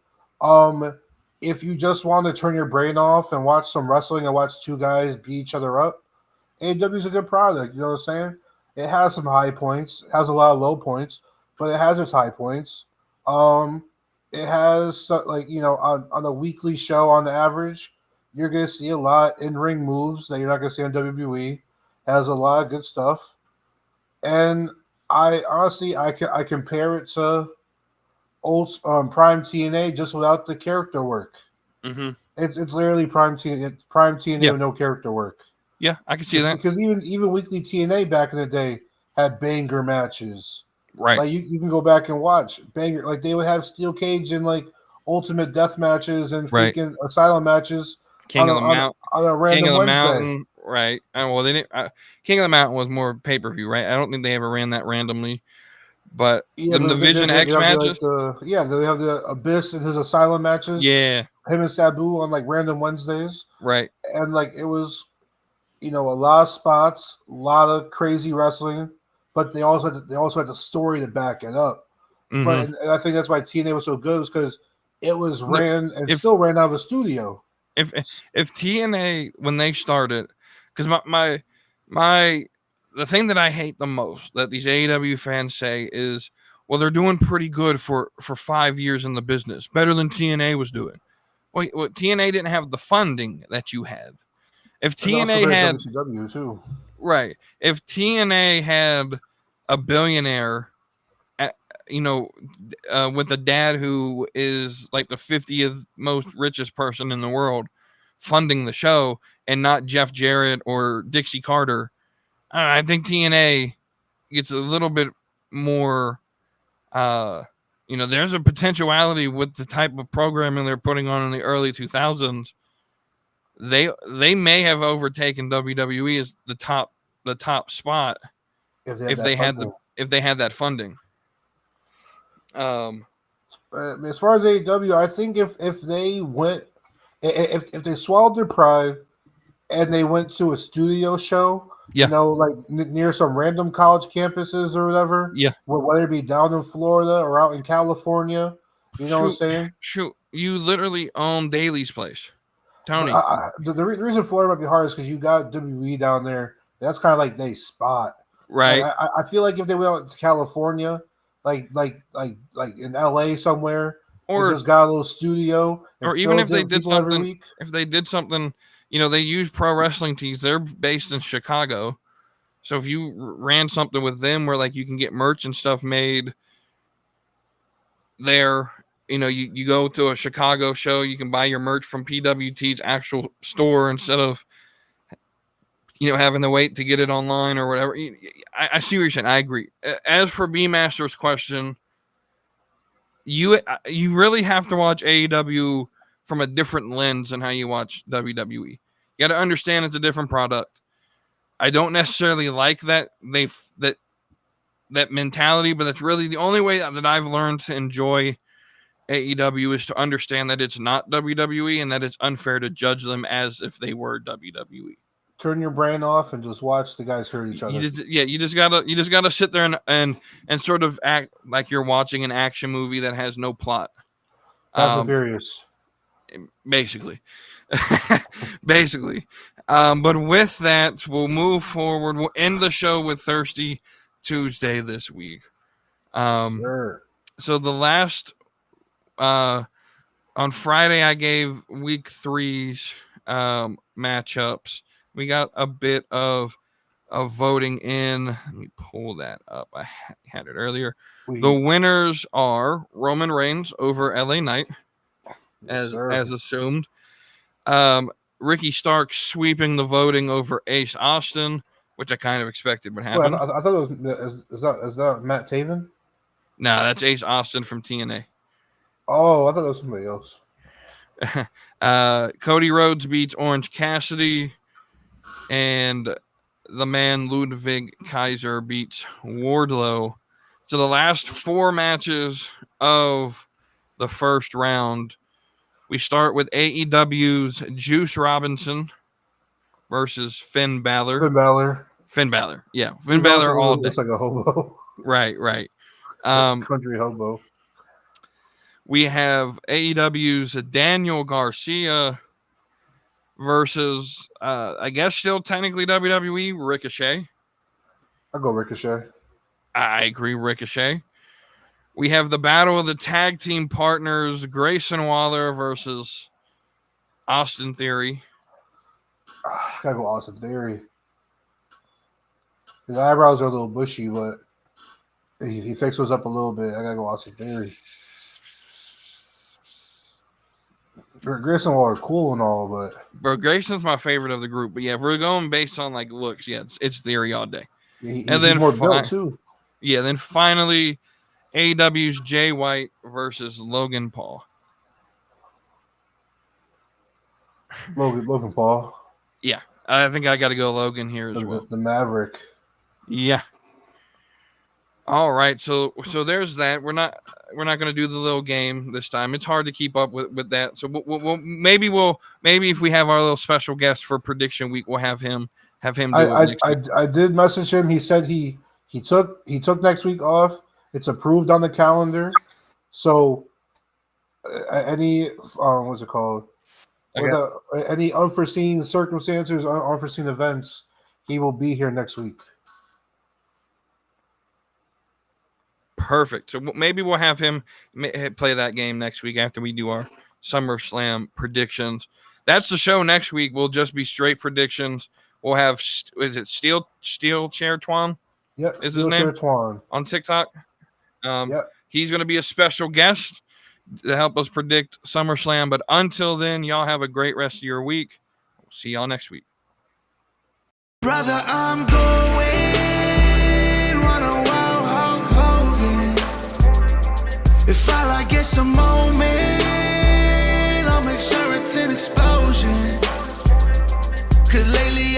C: If you just want to turn your brain off and watch some wrestling and watch two guys beat each other up, AEW is a good product. You know what I'm saying? It has some high points, it has a lot of low points, but it has its high points. It has on a weekly show on the average, you're going to see a lot of in-ring moves that you're not going to see on WWE. It has a lot of good stuff. And I honestly, I compare it to old Prime TNA just without the character work. It's literally Prime TNA with no character work.
B: Yeah, I can see that.
C: Because even weekly TNA back in the day had banger matches.
B: Right.
C: Like you can go back and watch banger. Like they would have steel cage and like ultimate death matches and freaking asylum matches.
B: King of the Mountain
C: on a random
B: King of the
C: Wednesday.
B: Mountain, right? Well, they didn't. King of the Mountain was more pay per view, right? I don't think they ever ran that randomly. But the Division X matches,
C: they have the Abyss and his asylum matches.
B: Yeah,
C: him and Sabu on like random Wednesdays,
B: right?
C: And like it was, a lot of spots, a lot of crazy wrestling, but they also had the story to back it up. But and I think that's why TNA was so good, was because it was
B: Look,
C: ran and still ran out of a studio.
B: If TNA, when they started, because the thing that I hate the most that these AEW fans say is, well, they're doing pretty good for 5 years in the business, better than TNA was doing. Well, TNA didn't have the funding that you had. If TNA had
C: WCW too,
B: right, if TNA had a billionaire, with a dad who is like the 50th most richest person in the world funding the show, and not Jeff Jarrett or Dixie Carter, I think TNA gets a little bit more. There's a potentiality with the type of programming they're putting on in the early 2000s. They may have overtaken WWE as the top spot if they had that funding.
C: As far as AEW, I think if they went, if they swallowed their pride and they went to a studio show, like near some random college campuses or whatever, whether it be down in Florida or out in California, what I'm saying?
B: Shoot, you literally own Daly's place, Tony.
C: The reason Florida might be hard is because you got WWE down there. That's kind of like their spot,
B: right?
C: I feel like if they went out to California, like in LA somewhere, or just got a little studio,
B: or even if they did something, they use pro wrestling tees. They're based in Chicago, so if you ran something with them where like you can get merch and stuff made there, you go to a Chicago show, you can buy your merch from PWT's actual store instead of having to wait to get it online or whatever. I see what you're saying. I agree. As for B Master's question, you really have to watch AEW from a different lens than how you watch WWE. You got to understand it's a different product. I don't necessarily like that mentality, but that's really the only way that I've learned to enjoy AEW is to understand that it's not WWE and that it's unfair to judge them as if they were WWE.
C: Turn your brain off and just watch the guys hurt each other.
B: You just gotta sit there and sort of act like you're watching an action movie that has no plot.
C: Fast and Furious.
B: Basically. But with that, we'll move forward. We'll end the show with Thirsty Tuesday this week.
C: Sure.
B: So the last on Friday, I gave week 3's matchups. We got a bit of voting in. Let me pull that up. I had it earlier. The winners are Roman Reigns over LA Knight, as assumed. Ricky Stark sweeping the voting over Ace Austin, which I kind of expected would happen.
C: Well, I thought it was is that Matt Taven?
B: No, that's Ace Austin from TNA.
C: Oh, I thought it was somebody else.
B: Cody Rhodes beats Orange Cassidy, and the man Ludwig Kaiser beats Wardlow. So the last 4 matches of the first round, we start with AEW's Juice Robinson versus Finn Balor. Yeah. Finn Balor all day.
C: Looks like a hobo.
B: Right.
C: Country hobo.
B: We have AEW's Daniel Garcia versus, I guess still technically WWE, Ricochet.
C: I'll go Ricochet.
B: I agree, Ricochet. We have the battle of the tag team partners, Grayson Waller versus Austin Theory.
C: I gotta go Austin Theory. His eyebrows are a little bushy, but he fixed those up a little bit. I gotta go Austin Theory. Grayson Waller cool and all, but
B: Grayson's my favorite of the group. But yeah, if we're going based on like looks, yeah, it's Theory all day.
C: And then more built too.
B: Yeah, then finally AEW's Jay White versus Logan Paul.
C: Logan Paul.
B: Yeah, I think I got to go Logan here as well.
C: The Maverick.
B: Yeah. All right, so there's that. We're not going to do the little game this time. It's hard to keep up with that. So maybe if we have our little special guest for prediction week, we'll have him do it next week.
C: I did message him. He said he took next week off. It's approved on the calendar. So any what's it called?
B: Okay.
C: Any unforeseen circumstances, unforeseen events, he will be here next week.
B: Perfect. So maybe we'll have him play that game next week after we do our SummerSlam predictions. That's the show next week. We'll just be straight predictions. We'll have, is it Steel Chair Twan?
C: Yep,
B: is
C: Steel
B: his name?
C: Chair Twan.
B: On TikTok.
C: Yep.
B: He's going to be a special guest to help us predict SummerSlam. But until then, y'all have a great rest of your week. We'll see y'all next week.
A: Brother, I'm going run a wild Hulk Hogan. If all I get's a moment, I'll make sure it's an explosion. 'Cause lately